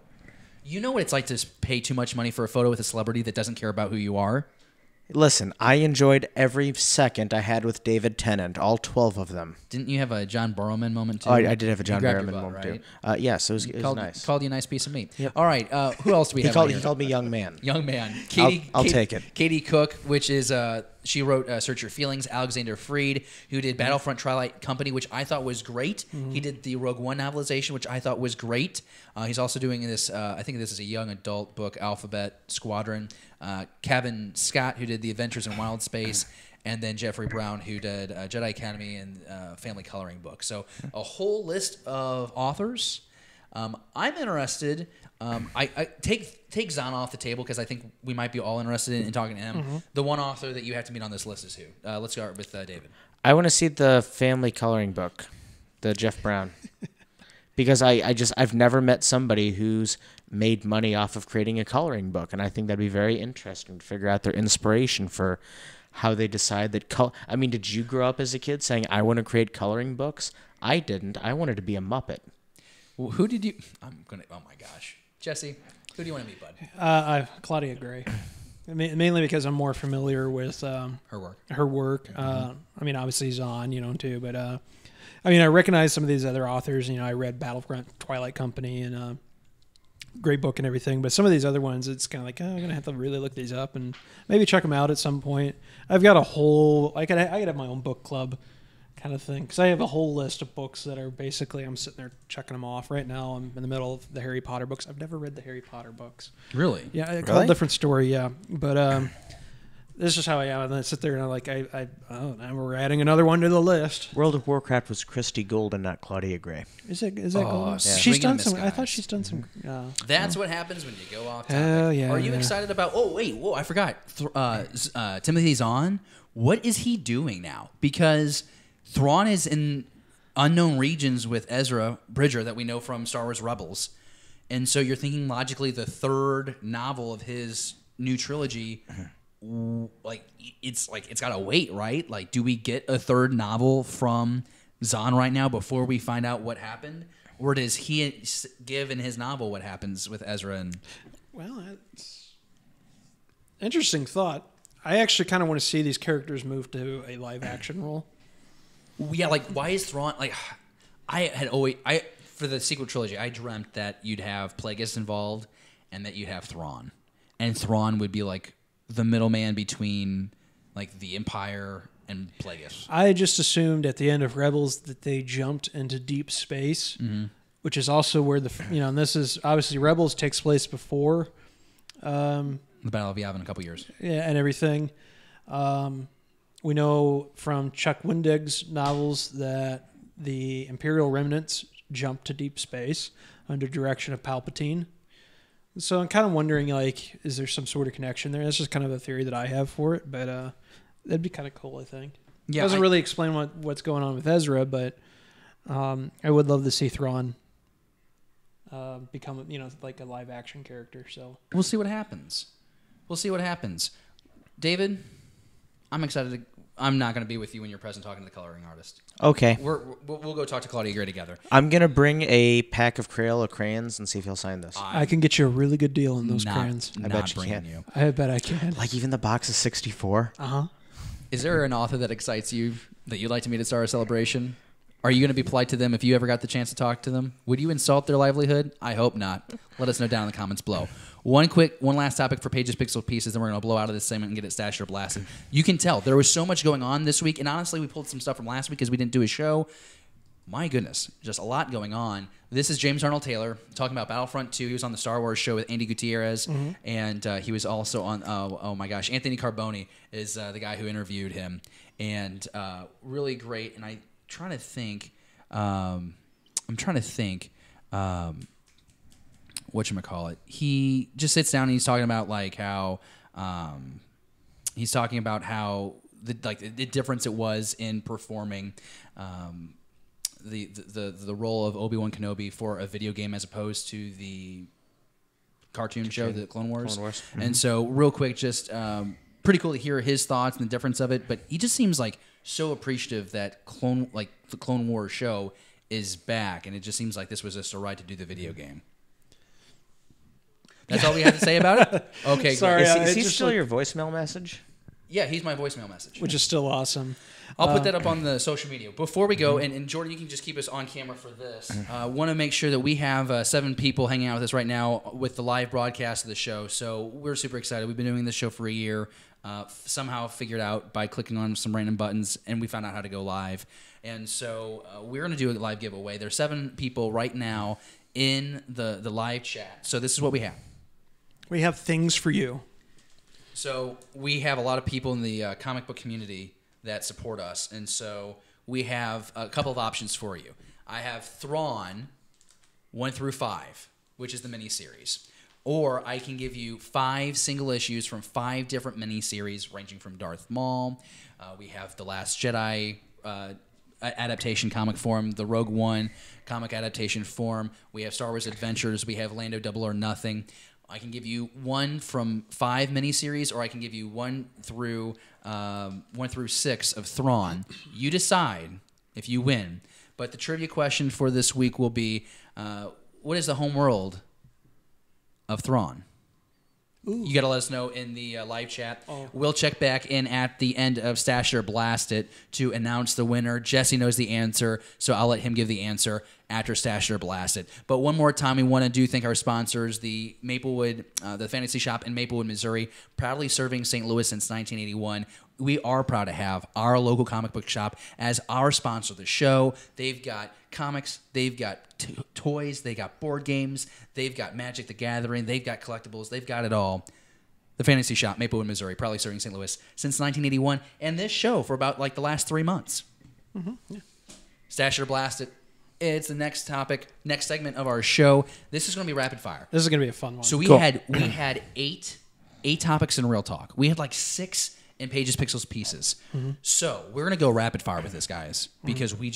you know what it's like to pay too much money for a photo with a celebrity that doesn't care about who you are? Listen, I enjoyed every second I had with David Tennant, all 12 of them. Didn't you have a John Barrowman moment too? Oh, I did have a John grabbed your Barrowman butt, moment right? too. Yes, it was nice. Called you a nice piece of meat. Yep. All right, who else do we have? He called me young man. Young man. Katie, I'll take it. Katie Cook, which is she wrote Search Your Feelings. Alexander Freed, who did Battlefront Twilight Company, which I thought was great. He did the Rogue One novelization, which I thought was great. He's also doing this. I think this is a young adult book, Alphabet Squadron. Kevin Scott, who did The Adventures in Wild Space, and then Jeffrey Brown, who did Jedi Academy and Family Coloring Book. So a whole list of authors. I'm interested. I take Zahn off the table because I think we might be all interested in talking to him. The one author that you have to meet on this list is who? Let's start with David. I want to see the Family Coloring Book, the Jeff Brown, because I've never met somebody who's made money off of creating a coloring book, and I think that'd be very interesting to figure out their inspiration for how they decide that. I mean, did you grow up as a kid saying I want to create coloring books? I didn't. I wanted to be a Muppet. Well, who did you? Oh my gosh, Jesse. Who do you want to meet, bud? Claudia Gray, mainly because I'm more familiar with her work. Her work. I mean, obviously Zahn, too, but I mean, I recognize some of these other authors. I read Battlefront Twilight Company and great book and everything. But some of these other ones, it's kind of like, oh, I'm gonna have to really look these up and maybe check them out at some point. I've got a whole, I could have my own book club kind of thing, because I have a whole list of books that are basically, I'm sitting there checking them off right now. I'm in the middle of the Harry Potter books. I've never read the Harry Potter books. Really? Yeah, it's a different story. Yeah, but this is how I am. And I sit there and I'm like, now we're adding another one to the list. World of Warcraft was Christy Golden, not Claudia Gray. Is that cool? Yeah. She's done some. I thought she's done some. That's what happens when you go off topic. Yeah, Are you excited about? Oh wait, whoa! I forgot. Timothy Zahn. What is he doing now? Because Thrawn is in unknown regions with Ezra Bridger that we know from Star Wars Rebels, and so you're thinking logically the third novel of his new trilogy. It's gotta wait, right? Like, do we get a third novel from Zahn right now before we find out what happened, or does he give in his novel what happens with Ezra? And well, it's interesting thought. I actually kind of want to see these characters move to a live action role. Yeah, like, why is Thrawn like? For the sequel trilogy, I dreamt that you'd have Plagueis involved and that you'd have Thrawn, and Thrawn would be like the middleman between like the Empire and Plagueis. I just assumed at the end of Rebels that they jumped into deep space, which is also where and this is obviously Rebels takes place before The Battle of Yavin in a couple years. Yeah, and everything. We know from Chuck Wendig's novels that the Imperial remnants jumped to deep space under direction of Palpatine. So I'm kind of wondering, like, is there some sort of connection there? That's just kind of a theory that I have for it, but that'd be kind of cool, I think. Yeah, it doesn't really explain what's going on with Ezra, but I would love to see Thrawn become, like a live action character. So we'll see what happens. David, I'm excited. I'm not going to be with you when you're present talking to the coloring artist. Okay. We'll go talk to Claudia Gray together. I'm going to bring a pack of Crayola crayons and see if he'll sign this. I can get you a really good deal on those crayons. I bet you can. I bet I can. Like even the box of 64? Uh-huh. Is there an author that excites you that you'd like to meet at Star Wars Celebration? Are you going to be polite to them if you ever got the chance to talk to them? Would you insult their livelihood? I hope not. Let us know down in the comments below. One last topic for Pages, Pixel, Pieces, then we're going to blow out of this segment and get it stashed or blasted. You can tell there was so much going on this week, and honestly, we pulled some stuff from last week because we didn't do a show. My goodness, just a lot going on. This is James Arnold Taylor talking about Battlefront 2. He was on the Star Wars show with Andy Gutierrez, and he was also on, oh my gosh, Anthony Carboni is the guy who interviewed him, and really great. And I'm trying to think, whatchamacallit. He just sits down and he's talking about like how the difference it was in performing the role of Obi-Wan Kenobi for a video game as opposed to the cartoon show, the Clone Wars. And so real quick, just pretty cool to hear his thoughts and the difference of it, but he just seems like so appreciative that the Clone Wars show is back, and it just seems like this was just a ride to do the video game. That's all we have to say about it? Okay, sorry. great. Is he still your voicemail message? Yeah, he's my voicemail message. Which is still awesome. I'll put that up on the social media. Before we go, and Jordan, you can just keep us on camera for this. I want to make sure that we have 7 people hanging out with us right now with the live broadcast of the show. So we're super excited. We've been doing this show for a year. Somehow figured out by clicking on some random buttons, and we found out how to go live. And so we're going to do a live giveaway. There's 7 people right now in the live chat. So this is what we have. We have things for you. So we have a lot of people in the comic book community that support us, and so we have a couple of options for you. I have Thrawn 1 through 5, which is the miniseries. Or I can give you 5 single issues from 5 different miniseries, ranging from Darth Maul. We have The Last Jedi adaptation comic form, the Rogue One comic adaptation form. We have Star Wars Adventures. We have Lando Double or Nothing. I can give you 1 from 5 miniseries, or I can give you 1 through 6 of Thrawn. You decide if you win. But the trivia question for this week will be, what is the home world of Thrawn? You got to let us know in the live chat. Oh. We'll check back in at the end of Stash It or Blast It to announce the winner. Jesse knows the answer, so I'll let him give the answer after Stash It or Blast It. But one more time, we want to thank our sponsors, the Maplewood, the Fantasy Shop in Maplewood, Missouri, proudly serving St. Louis since 1981. We are proud to have our local comic book shop as our sponsor of the show. They've got comics, they've got toys, they got board games, they've got Magic the Gathering, they've got collectibles, they've got it all. The Fantasy Shop, Maplewood, Missouri, proudly serving St. Louis since 1981, and this show for about like the last 3 months. Yeah. Stash It or Blast It. It's the next topic, next segment of our show. This is going to be rapid fire. This is going to be a fun one. So we had eight topics in Real Talk. We had like 6 in Pages, Pixels, Pieces. So we're going to go rapid fire with this, guys, because we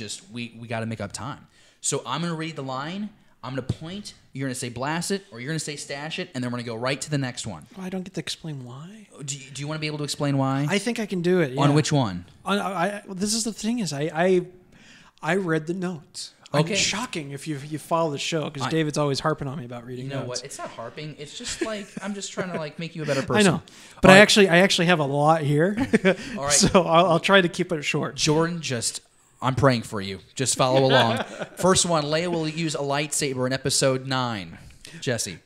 got to make up time. So I'm going to read the line. I'm going to point. You're going to say blast it, or you're going to say stash it, and then we're going to go right to the next one. I don't get to explain why. Do you want to be able to explain why? I think I can do it. Yeah. On which one? This is the thing is I read the notes. Okay. It's shocking if you follow the show because David's always harping on me about reading notes. You know what? It's not harping. It's just like I'm just trying to like make you a better person. I know, but I actually have a lot here. All right. So I'll try to keep it short. Jordan, I'm praying for you. Just follow along. First one, Leia will use a lightsaber in episode 9. Jesse.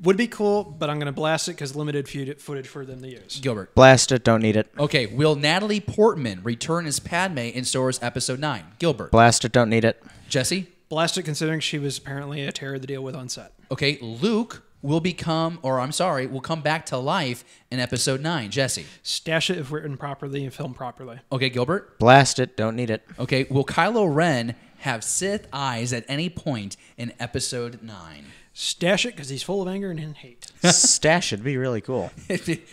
Would be cool, but I'm going to blast it because limited footage for them to use. Gilbert. Blast it, don't need it. Okay, will Natalie Portman return as Padme in Star Wars episode 9? Gilbert. Blast it, don't need it. Jesse. Blast it considering she was apparently a terror to deal with on set. Okay, Luke will come back to life in episode 9. Jesse. Stash it if written properly and filmed properly. Okay, Gilbert. Blast it, don't need it. Okay, will Kylo Ren have Sith eyes at any point in episode 9? Stash it because he's full of anger and hate. Stash it, be really cool.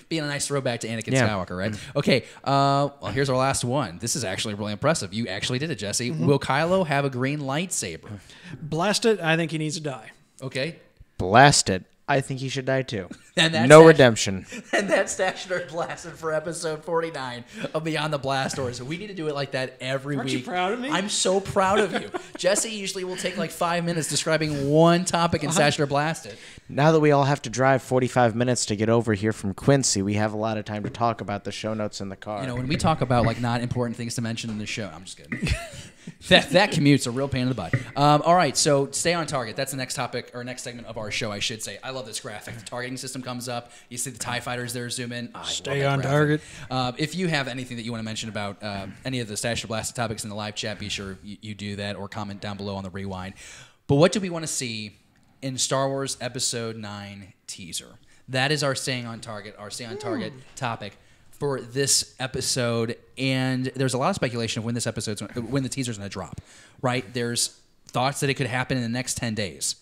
Being a nice throwback to Anakin Yeah. Skywalker, right? Okay, well, here's our last one. This is actually really impressive. You actually did it, Jesse. Will Kylo have a green lightsaber? Blast it. I think he needs to die. Okay. Blast it. I think he should die too. And that's No redemption. And that's Stashed or Blasted for episode 49 of Beyond the Blast Doors. We need to do it like that every Aren't week. you proud of me? I'm so proud of you. Jesse usually will take like 5 minutes describing one topic in Stashed or Blasted. Now that we all have to drive 45 minutes to get over here from Quincy, we have a lot of time to talk about the show notes in the car. You know, when we talk about like not important things to mention in the show, I'm just kidding. that commute's a real pain in the butt. All right, so stay on target. That's the next topic or next segment of our show, I should say. I love this graphic. The targeting system comes up. You see the TIE fighters there zoom in. Oh, Stay on target. If you have anything that you want to mention about any of the Stash or Blasted topics in the live chat, be sure you do that or comment down below on the rewind. But what do we want to see in Star Wars Episode 9 teaser? That is our staying on target topic for this episode, and there's a lot of speculation of when the teaser's going to drop. Right? There's thoughts that it could happen in the next 10 days.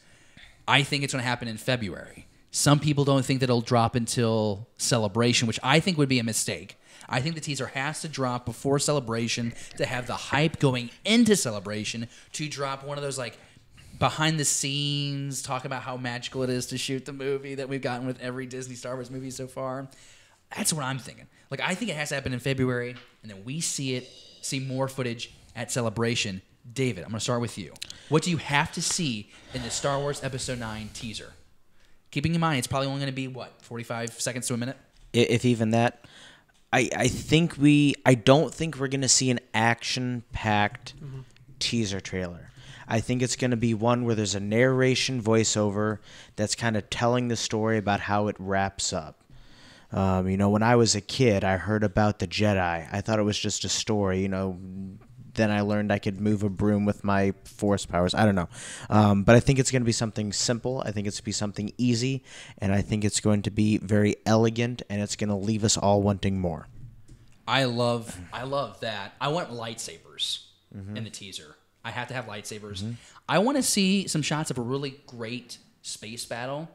I think it's going to happen in February. Some people don't think that it'll drop until Celebration, which I think would be a mistake. I think the teaser has to drop before Celebration to have the hype going into Celebration to drop one of those like behind the scenes, talk about how magical it is to shoot the movie that we've gotten with every Disney Star Wars movie so far. That's what I'm thinking. Like, I think it has to happen in February, and then we see more footage at Celebration. David, I'm going to start with you. What do you have to see in the Star Wars Episode 9 teaser? Keeping in mind, it's probably only going to be, 45 seconds to a minute? If even that. I don't think we're going to see an action-packed teaser trailer. I think it's going to be one where there's a narration voiceover that's kind of telling the story about how it wraps up. When I was a kid, I heard about the Jedi. I thought it was just a story, Then I learned I could move a broom with my force powers. I don't know. But I think it's going to be something simple. I think it's going to be something easy. And I think it's going to be very elegant, and it's going to leave us all wanting more. I love that. I want lightsabers in the teaser. I have to have lightsabers. I want to see some shots of a really great space battle.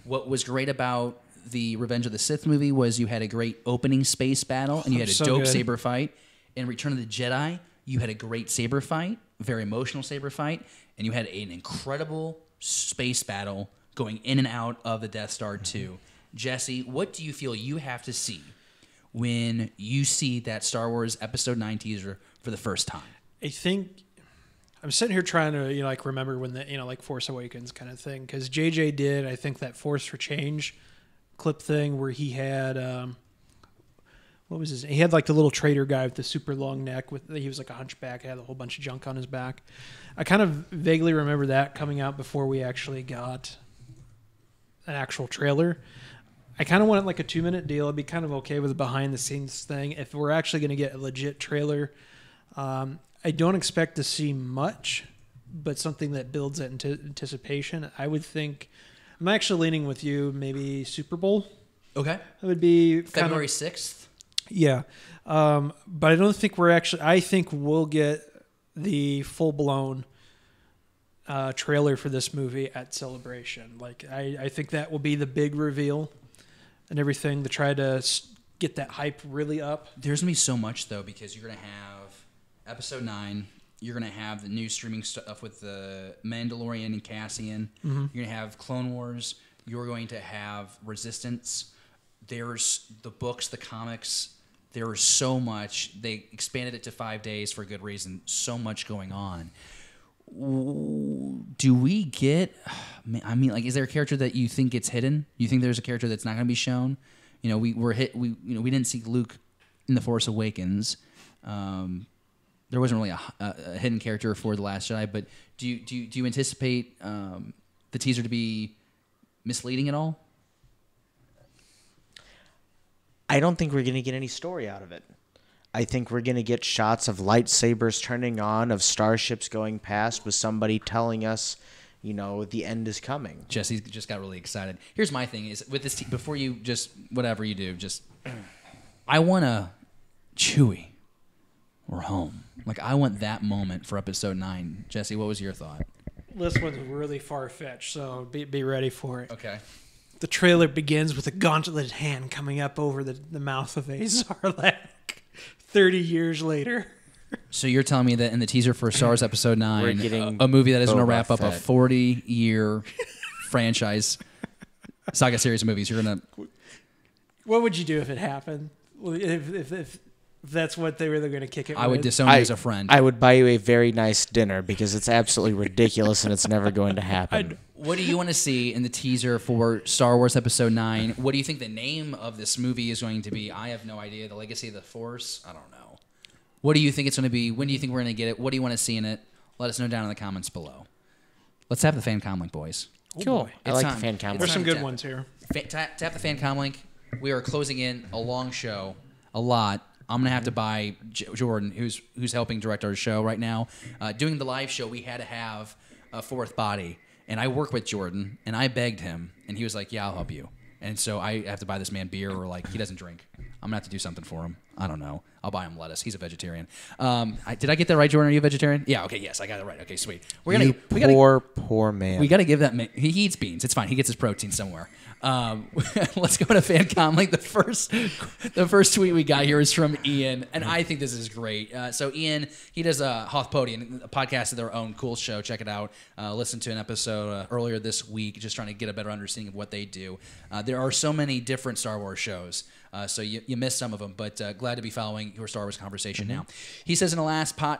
What was great about the Revenge of the Sith movie was you had a great opening space battle, and you had a dope saber fight. In Return of the Jedi, you had a great saber fight, very emotional saber fight, and you had an incredible space battle going in and out of the Death Star 2. Jesse, what do you feel you have to see when you see that Star Wars Episode 9 teaser for the first time? I think I'm sitting here trying to remember when the Force Awakens kind of thing, because JJ did, I think, that Force for Change clip thing where he had what was his? He had like the little trader guy with the super long neck. He was like a hunchback. Had a whole bunch of junk on his back. I kind of vaguely remember that coming out before we actually got an actual trailer. I kind of wanted like a 2-minute deal. I'd be kind of okay with a behind the scenes thing. If we're actually going to get a legit trailer, I don't expect to see much, but something that builds that anticipation. I would think, I'm actually leaning with you, maybe Super Bowl. Okay. That would be February 6th. Yeah. But I don't think I think we'll get the full-blown trailer for this movie at Celebration. Like, I think that will be the big reveal and everything to try to get that hype really up. There's going to be so much, though, because you're going to have Episode 9. You're going to have the new streaming stuff with the Mandalorian and Cassian. Mm-hmm. You're going to have Clone Wars. You're going to have Resistance. There's the books, the comics. There's so much. They expanded it to 5 days for a good reason. So much going on. Do we get? I mean, like, is there a character that you think gets hidden? You think there's a character that's not going to be shown? You know, we didn't see Luke in The Force Awakens. There wasn't really a hidden character for The Last Jedi. But do you anticipate the teaser to be misleading at all? I don't think we're going to get any story out of it. I think we're going to get shots of lightsabers turning on, of starships going past, with somebody telling us, you know, the end is coming. Jesse just got really excited. Here's my thing: is with this before you just whatever you do, just I want a Chewie. We're home. Like, I want that moment for Episode 9. Jesse, what was your thought? This one's really far-fetched, so be ready for it. Okay. The trailer begins with a gauntleted hand coming up over the mouth of a Sarlacc 30 years later. So you're telling me that in the teaser for Star Wars Episode 9, We're getting a movie that is going to Boba wrap up a Fett. 40-year franchise saga series of movies, you're going to... What would you do if it happened? If that's what they were going to kick it with? I would disown you as a friend. I would buy you a very nice dinner because it's absolutely ridiculous and it's never going to happen. What do you want to see in the teaser for Star Wars Episode 9? What do you think the name of this movie is going to be? I have no idea. The Legacy of the Force? I don't know. What do you think it's going to be? When do you think we're going to get it? What do you want to see in it? Let us know down in the comments below. Let's tap the fan com link, boys. Cool. I It's like time. the fan com. There's some time to good tap. ones here. Tap the fan com link. We are closing in a long show, a lot. I'm gonna have to buy Jordan, who's helping direct our show right now. Doing the live show, we had to have a fourth body, and I work with Jordan, and I begged him, and he was like, "Yeah, I'll help you." And so I have to buy this man beer, or like he doesn't drink. I'm gonna have to do something for him. I don't know. I'll buy him lettuce. He's a vegetarian. Did I get that right, Jordan? Are you a vegetarian? Yeah. Okay. Yes, I got it right. Okay. Sweet. Poor man. We got to give that man. He eats beans. It's fine. He gets his protein somewhere. Let's go to FanCom. Like the first tweet we got here is from Ian, and I think this is great. So Ian, he does a Hoth Podium, a podcast of their own, cool show. Check it out. Listen to an episode earlier this week, just trying to get a better understanding of what they do. There are so many different Star Wars shows. So you missed some of them, but glad to be following your Star Wars conversation now. He says in the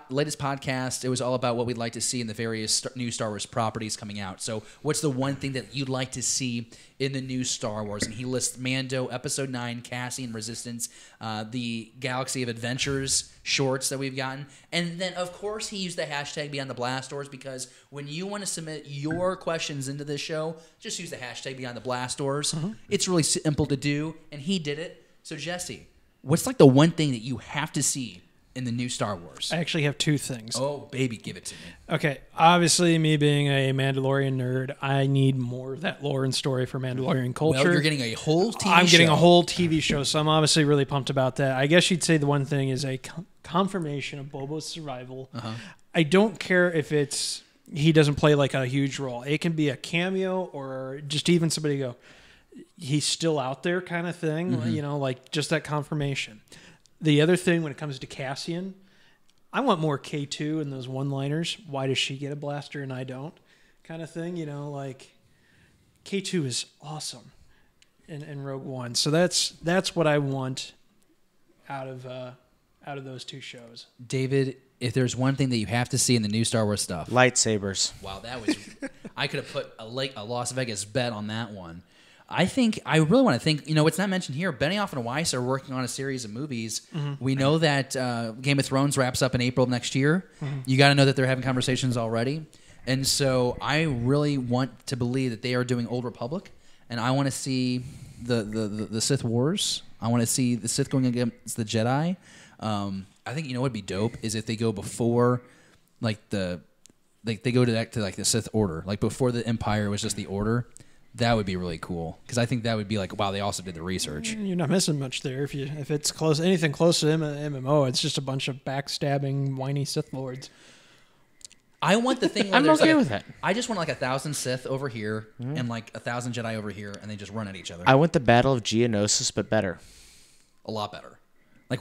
latest podcast, it was all about what we'd like to see in the various new Star Wars properties coming out. So what's the one thing that you'd like to see in the new Star Wars? And he lists Mando, Episode 9, Cassian, Resistance, the Galaxy of Adventures shorts that we've gotten. And then, of course, he used the hashtag Beyond the Blast Doors, because when you want to submit your questions into this show, just use the hashtag Beyond the Blast Doors. It's really simple to do, and he did it. So, Jesse, what's like the one thing that you have to see in the new Star Wars? I actually have two things. Oh, baby, give it to me. Okay, obviously, me being a Mandalorian nerd, I need more of that lore and story for Mandalorian culture. Well, you're getting a whole TV show. I'm getting a whole TV show, so I'm obviously really pumped about that. I guess you'd say the one thing is a confirmation of Boba's survival. I don't care if he doesn't play like a huge role. It can be a cameo or just even somebody go, he's still out there kind of thing, you know, like just that confirmation. The other thing when it comes to Cassian, I want more K2 in those one-liners. Why does she get a blaster and I don't? Kind of thing, you know, like K2 is awesome in Rogue One. So that's what I want out of those two shows. David, if there's one thing that you have to see in the new Star Wars stuff. Lightsabers. Wow, that was... I could have put a Las Vegas bet on that one. I really want to think. It's not mentioned here. Benioff and Weiss are working on a series of movies. We know that Game of Thrones wraps up in April of next year. You got to know that they're having conversations already, and so I really want to believe that they are doing Old Republic, and I want to see the Sith Wars. I want to see the Sith going against the Jedi. I think what'd be dope is if they go before, they go to the Sith Order, like before the Empire was just the Order. That would be really cool because I think that would be like, wow, they also did the research. You're not missing much there. If it's close, anything close to MMO, it's just a bunch of backstabbing, whiny Sith lords. I want the thing where I'm okay with that. I just want 1,000 Sith over here and 1,000 Jedi over here, and they just run at each other. I want the Battle of Geonosis, but better. A lot better.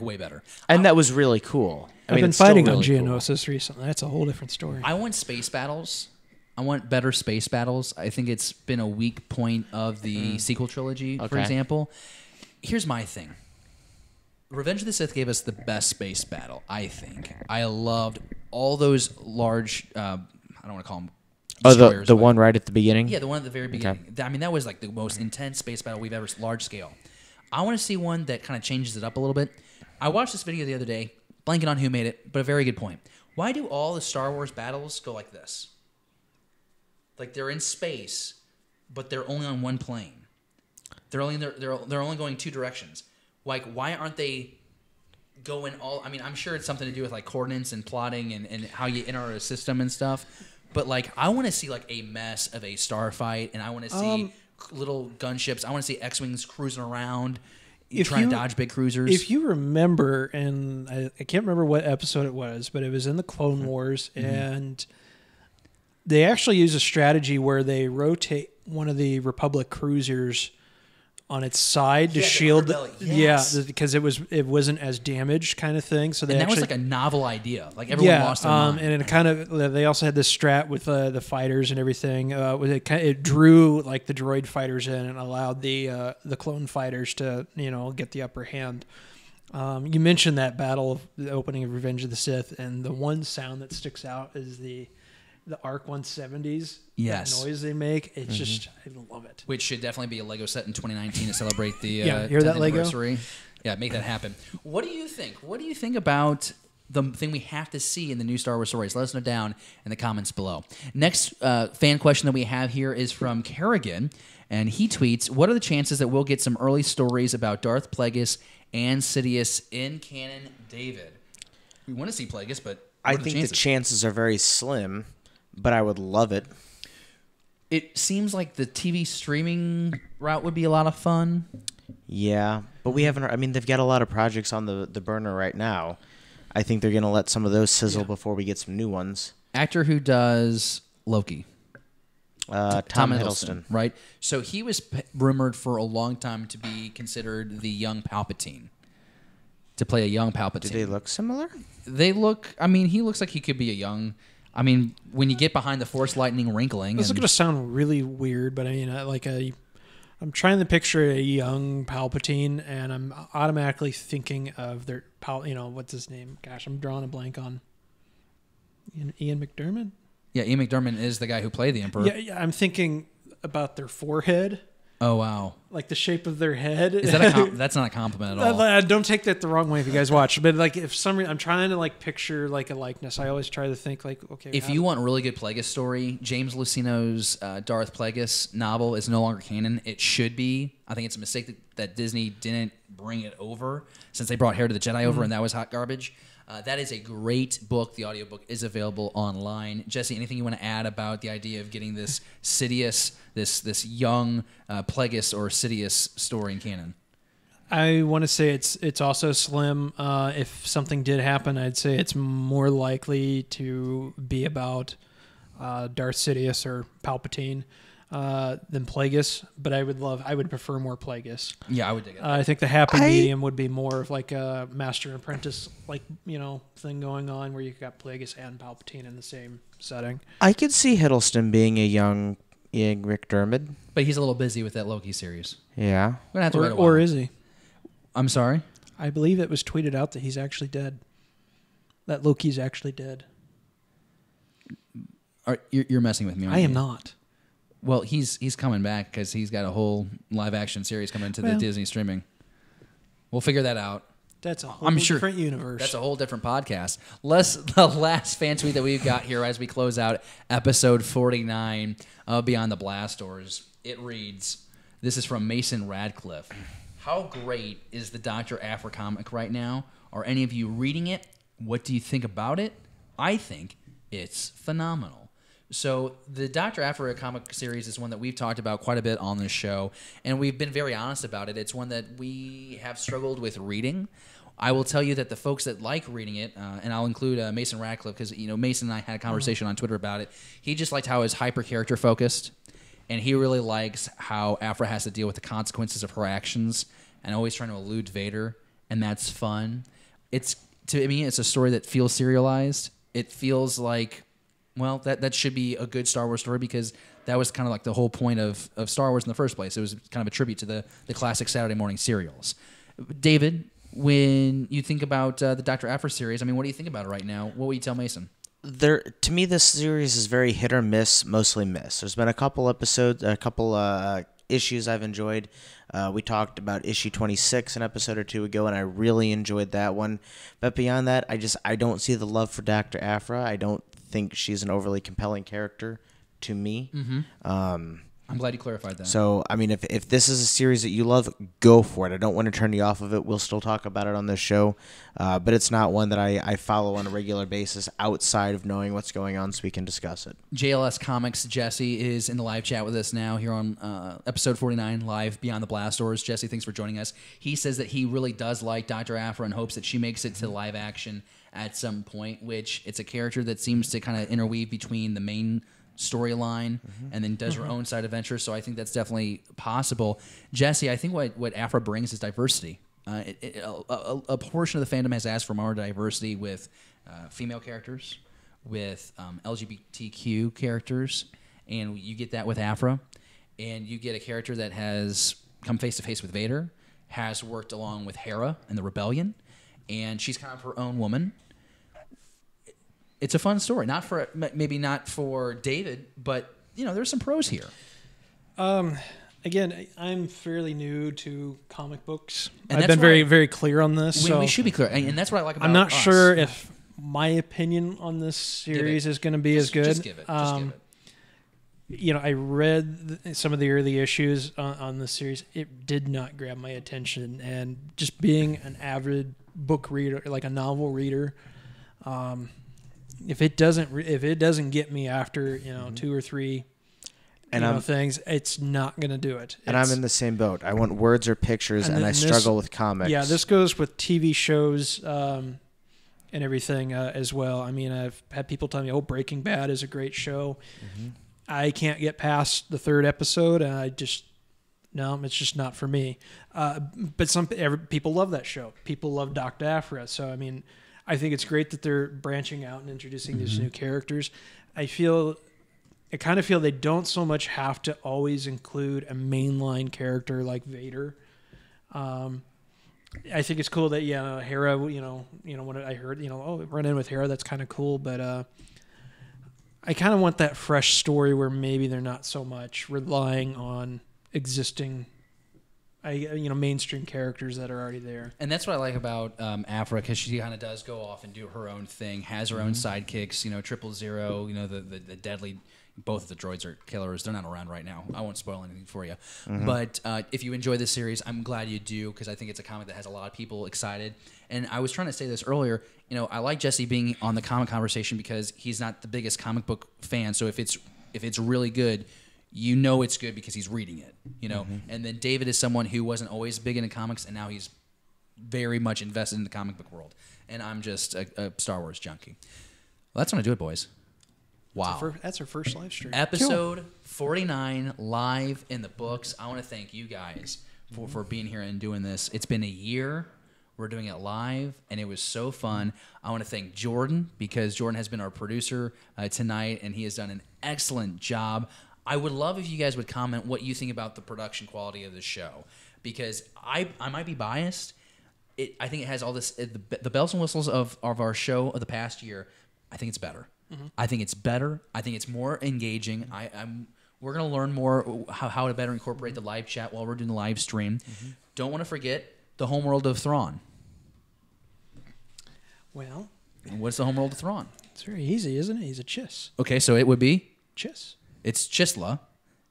Way better. And that was really cool. I've been fighting on Geonosis recently. That's a whole different story. I want space battles. I want better space battles. I think it's been a weak point of the sequel trilogy, for example. Here's my thing. Revenge of the Sith gave us the best space battle, I think. I loved all those large, I don't want to call them destroyers. The one right at the beginning? Yeah, the one at the very beginning. Okay. I mean, that was the most intense space battle we've ever, large scale. I want to see one that kind of changes it up a little bit. I watched this video the other day, blanking on who made it, but a very good point. Why do all the Star Wars battles go like this? Like they're in space, but they're only on one plane. They're only going two directions. Like, why aren't they going all? I mean, I'm sure it's something to do with coordinates and plotting and how you enter a system and stuff. But I want to see a mess of a starfight, and I want to see little gunships. I want to see X-wings cruising around. Trying to dodge big cruisers. If you remember, and I can't remember what episode it was, but it was in the Clone Wars, and they actually use a strategy where they rotate one of the Republic cruisers on its side to shield. Yes. Yeah, because it wasn't as damaged, kind of thing. So that was a novel idea. Everyone lost their mind. And it kind of they also had this strat with the fighters and everything. It drew the droid fighters in and allowed the clone fighters to get the upper hand. You mentioned that battle of the opening of Revenge of the Sith, and the one sound that sticks out is the ARC 170s. Yes. That noise they make. It's just, I love it. Which should definitely be a Lego set in 2019 to celebrate the hear that, 10th Lego? anniversary. Yeah, make that happen. What do you think? What do you think about the thing we have to see in the new Star Wars stories? Let us know down in the comments below. Next fan question that we have here is from Kerrigan, and he tweets, what are the chances that we'll get some early stories about Darth Plagueis and Sidious in canon, David? We want to see Plagueis, but I think the chances are very slim, but I would love it. It seems like the TV streaming route would be a lot of fun. Yeah, but we haven't. I mean, they've got a lot of projects on the burner right now. I think they're going to let some of those sizzle before we get some new ones. Actor who does Loki. Tom Hiddleston. Right? So he was rumored for a long time to be considered the young Palpatine. To play a young Palpatine. Do they look similar? They look... I mean, he looks like he could be a young... I mean, when you get behind the Force lightning wrinkling... This is going to sound really weird, but I mean, I'm trying to picture a young Palpatine, and I'm automatically thinking of their... what's his name? Gosh, I'm drawing a blank on... Ian McDiarmid? Yeah, Ian McDiarmid is the guy who played the Emperor. Yeah, I'm thinking about their forehead. Oh, wow. Like the shape of their head. Is that that's not a compliment at all. Don't take that the wrong way if you guys watch. But if some reason I'm trying to picture a likeness. I always try to think okay. If you want a really good Plagueis story, James Luceno's Darth Plagueis novel is no longer canon. It should be. I think it's a mistake that Disney didn't bring it over since they brought Heir to the Jedi over and that was hot garbage. That is a great book. The audiobook is available online. Jesse, anything you want to add about the idea of getting this Sidious, this young Plagueis or Sidious story in canon? I want to say it's also slim. If something did happen, I'd say it's more likely to be about Darth Sidious or Palpatine than Plagueis, but I would prefer more Plagueis. Yeah, I would dig it. I think the happy medium would be more of a master and apprentice thing going on where you got Plagueis and Palpatine in the same setting. I could see Hiddleston being a young Ian McDiarmid. But he's a little busy with that Loki series. Yeah. We're gonna have to wait a while. Or is he? I'm sorry? I believe it was tweeted out that he's actually dead. That Loki's actually dead. You're messing with me. I am not. Well, he's coming back because he's got a whole live action series coming into the Disney streaming. We'll figure that out. That's a whole different universe. That's a whole different podcast. The last fan tweet that we've got here as we close out episode 49 of Beyond the Blast Doors. It reads, this is from Mason Radcliffe. How great is the Dr. Aphra comic right now? Are any of you reading it? What do you think about it? I think it's phenomenal. So the Dr. Aphra comic series is one that we've talked about quite a bit on this show, and we've been very honest about it. It's one that we have struggled with reading. I will tell you that the folks that like reading it, and I'll include Mason Radcliffe, because Mason and I had a conversation on Twitter about it. He just liked how it's hyper character focused, and he really likes how Aphra has to deal with the consequences of her actions and always trying to elude Vader, and that's fun. To me, it's a story that feels serialized. It feels like, well, that should be a good Star Wars story, because that was kind of like the whole point of Star Wars in the first place. It was kind of a tribute to the classic Saturday morning serials. David, when you think about the Dr. Aphra series, I mean, what do you think about it right now? What would you tell Mason? To me, this series is very hit or miss, mostly miss. There's been a couple episodes, issues I've enjoyed. We talked about issue 26 an episode or two ago, and I really enjoyed that one. But beyond that, I don't see the love for Dr. Aphra. I don't think she's an overly compelling character to me. I'm glad you clarified that. So, I mean, if this is a series that you love, go for it. I don't want to turn you off of it. We'll still talk about it on this show. But it's not one that I follow on a regular basis outside of knowing what's going on so we can discuss it. JLS Comics Jesse is in the live chat with us now here on episode 49, live Beyond the Blast Doors. Jesse, thanks for joining us. He says that he really does like Dr. Aphra and hopes that she makes it to live action at some point, which it's a character that seems to kind of interweave between the main storyline and then does her own side adventure. So I think that's definitely possible. Jesse, I think what Aphra brings is diversity. A portion of the fandom has asked for more diversity with female characters, with LGBTQ characters, and you get that with Aphra. And you get a character that has come face to face with Vader, has worked along with Hera and the Rebellion, and she's kind of her own woman. It's a fun story. Maybe not for David, but there's some pros here. Again, I'm fairly new to comic books. And I've been very, very clear on this. We should be clear, and that's what I like about I'm not us. sure if my opinion on this series is going to be as good. Just give it. I read some of the early issues on this series. It did not grab my attention, and just being an avid book reader, like a novel reader, if it doesn't get me after 2 or 3 things, it's not going to do it. And I'm in the same boat. I want words or pictures, and I struggle with comics. Yeah, this goes with TV shows and everything as well. I mean, I've had people tell me, "Oh, Breaking Bad is a great show." I can't get past the 3rd episode, and it's just not for me. But people love that show. People love Dr. Aphra. So I mean, I think it's great that they're branching out and introducing these new characters. I kind of feel they don't so much have to always include a mainline character like Vader. I think it's cool that Hera. When I heard run in with Hera, that's kind of cool. But I kind of want that fresh story where maybe they're not so much relying on existing mainstream characters that are already there. And that's what I like about Aphra, because she kind of does go off and do her own thing, has her own sidekicks, 000, the deadly, both of the droids are killers. They're not around right now. I won't spoil anything for you. But if you enjoy this series, I'm glad you do, because I think it's a comic that has a lot of people excited. And I was trying to say this earlier, I like Jesse being on the comic conversation because he's not the biggest comic book fan. So if it's really good, it's good because he's reading it, And then David is someone who wasn't always big into comics, and now he's very much invested in the comic book world. And I'm just a Star Wars junkie. Well, that's going to do it, boys. Wow. That's our first live stream. Episode 49 live in the books. I want to thank you guys for being here and doing this. It's been a year. We're doing it live, and it was so fun. I want to thank Jordan, because Jordan has been our producer tonight, and he has done an excellent job. I would love if you guys would comment what you think about the production quality of the show, because I might be biased. I think it has all this, the bells and whistles of our show of the past year. I think it's better. I think it's better. I think it's more engaging. We're going to learn more how to better incorporate the live chat while we're doing the live stream. Don't want to forget the homeworld of Thrawn. Well, what's the homeworld of Thrawn? It's very easy, isn't it? He's a Chiss. Okay, so it would be? Chiss. It's Chisla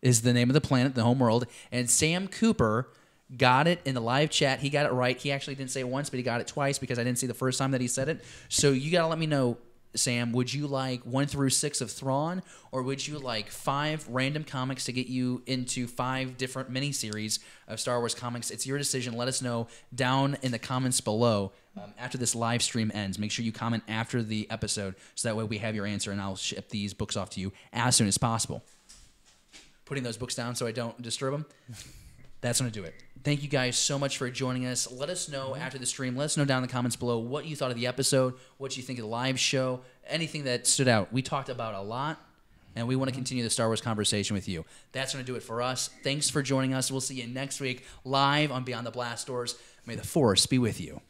is the name of the planet, the homeworld. And Sam Cooper got it in the live chat. He got it right. He actually didn't say it once, but he got it twice because I didn't see the first time that he said it. So you got to let me know, Sam, would you like 1 through 6 of Thrawn, or would you like 5 random comics to get you into 5 different miniseries of Star Wars comics? It's your decision. Let us know down in the comments below after this live stream ends. Make sure you comment after the episode so that way we have your answer, and I'll ship these books off to you as soon as possible. Putting those books down so I don't disturb them. That's going to do it. Thank you guys so much for joining us. Let us know after the stream. Let us know down in the comments below what you thought of the episode, what you think of the live show, anything that stood out. We talked about a lot, and we want to continue the Star Wars conversation with you. That's going to do it for us. Thanks for joining us. We'll see you next week live on Beyond the Blast Doors. May the Force be with you.